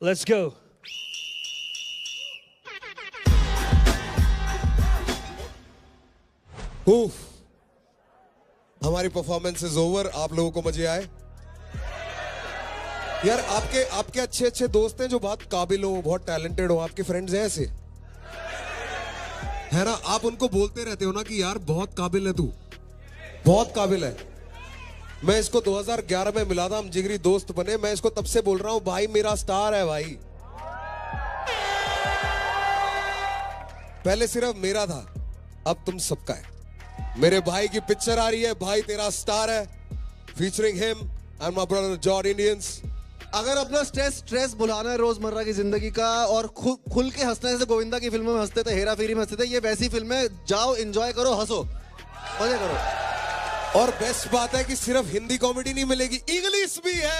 Let's go. हमारी परफॉर्मेंस इज ओवर। आप लोगों को मजे आए? यार आपके अच्छे अच्छे दोस्त हैं जो बहुत काबिल हो, बहुत टैलेंटेड हो, आपके फ्रेंड्स हैं ऐसे, है ना? आप उनको बोलते रहते हो ना कि यार बहुत काबिल है तू, बहुत काबिल है। मैं इसको 2011 में मिला था, हम जिगरी दोस्त बने। मैं इसको तब से बोल रहा हूं भाई मेरा स्टार है भाई। पहले सिर्फ मेरा था, अब तुम सबका है। मेरे भाई की पिक्चर आ रही है, भाई तेरा स्टार है, featuring him and my brother George Indians. अगर अपना स्ट्रेस भुलाना है रोजमर्रा की जिंदगी का और खुल के हंसना है, जैसे गोविंदा की फिल्मों में हंसते थे, हेरा फेरी में हंसते थे, ये वैसी फिल्म है, जाओ एंजॉय करो, हंसो, मजे करो। और बेस्ट बात है कि सिर्फ हिंदी कॉमेडी नहीं मिलेगी, इंग्लिश भी है।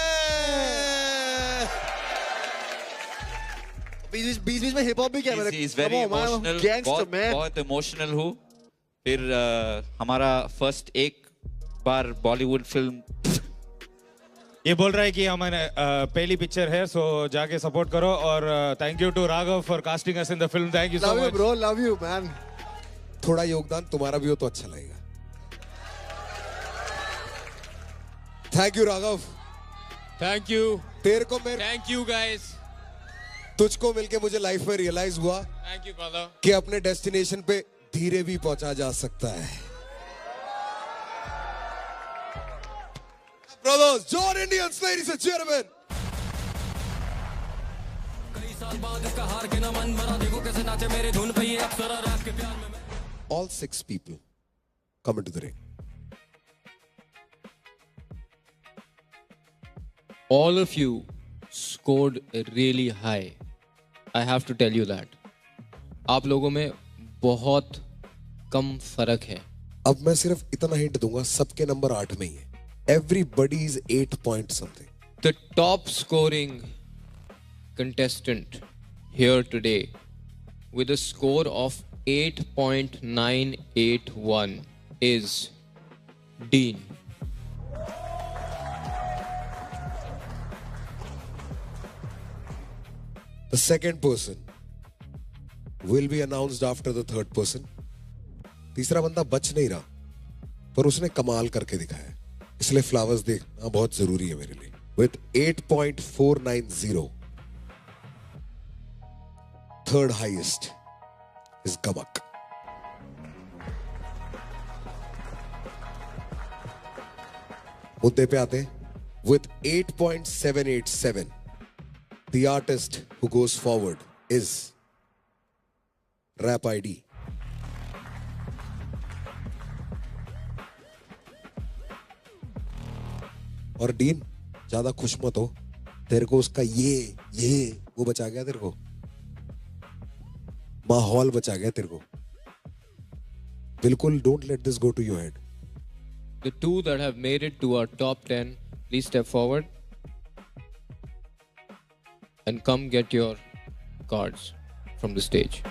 बीच में हिप हॉप भी क्या मेरे? He's very emotional, बहुत इमोशनल हूँ। फिर हमारा फर्स्ट एक बार बॉलीवुड फिल्म, ये बोल रहा है कि हमारे पहली पिक्चर है, सो जाके सपोर्ट करो। और thank you to Raghav for casting us in the film. Thank you so much bro, love you man. थोड़ा योगदान तुम्हारा भी हो तो अच्छा लगेगा। Thank you Raghav. Thank you. तेरे को मैं थैंक यू गाइस। तुझको मिलके मुझे लाइफ में रियलाइज हुआ थैंक यू ब्रदर कि अपने डेस्टिनेशन पे धीरे भी पहुंचा जा सकता है। Brothers, John Indians, ladies and gentlemen. कई साल बाद इसका हार के ना मन भरा, देखो कैसे नाचे मेरे धुन पे ये अप्सरा रैप के प्यार में। All 6 people come into the ring. All of you scored really high. I have to tell you that. आप लोगों में बहुत कम फर्क है। अब मैं सिर्फ इतना हिंट दूंगा, सबके नंबर 8 में ही है। Everybody is 8 point something. The top scoring contestant here today with a score of 8.981 is Dean. The second person will be announced after the third person. तीसरा बंदा बच नहीं रहा, पर उसने कमाल करके दिखाया, इसलिए फ्लावर्स देखना बहुत जरूरी है मेरे लिए। With 8.490, third highest is Gamak. मुद्दे पे आते हैं। with 8.787. The artist who goes forward is Rap ID. और डीन ज्यादा खुश मत हो, तेरे को उसका ये वो बचा गया, तेरे को माहौल बचा गया तेरे को. बिल्कुल don't let this go to your head. The two that have made it to our top 10, please step forward and come get your cards from the stage.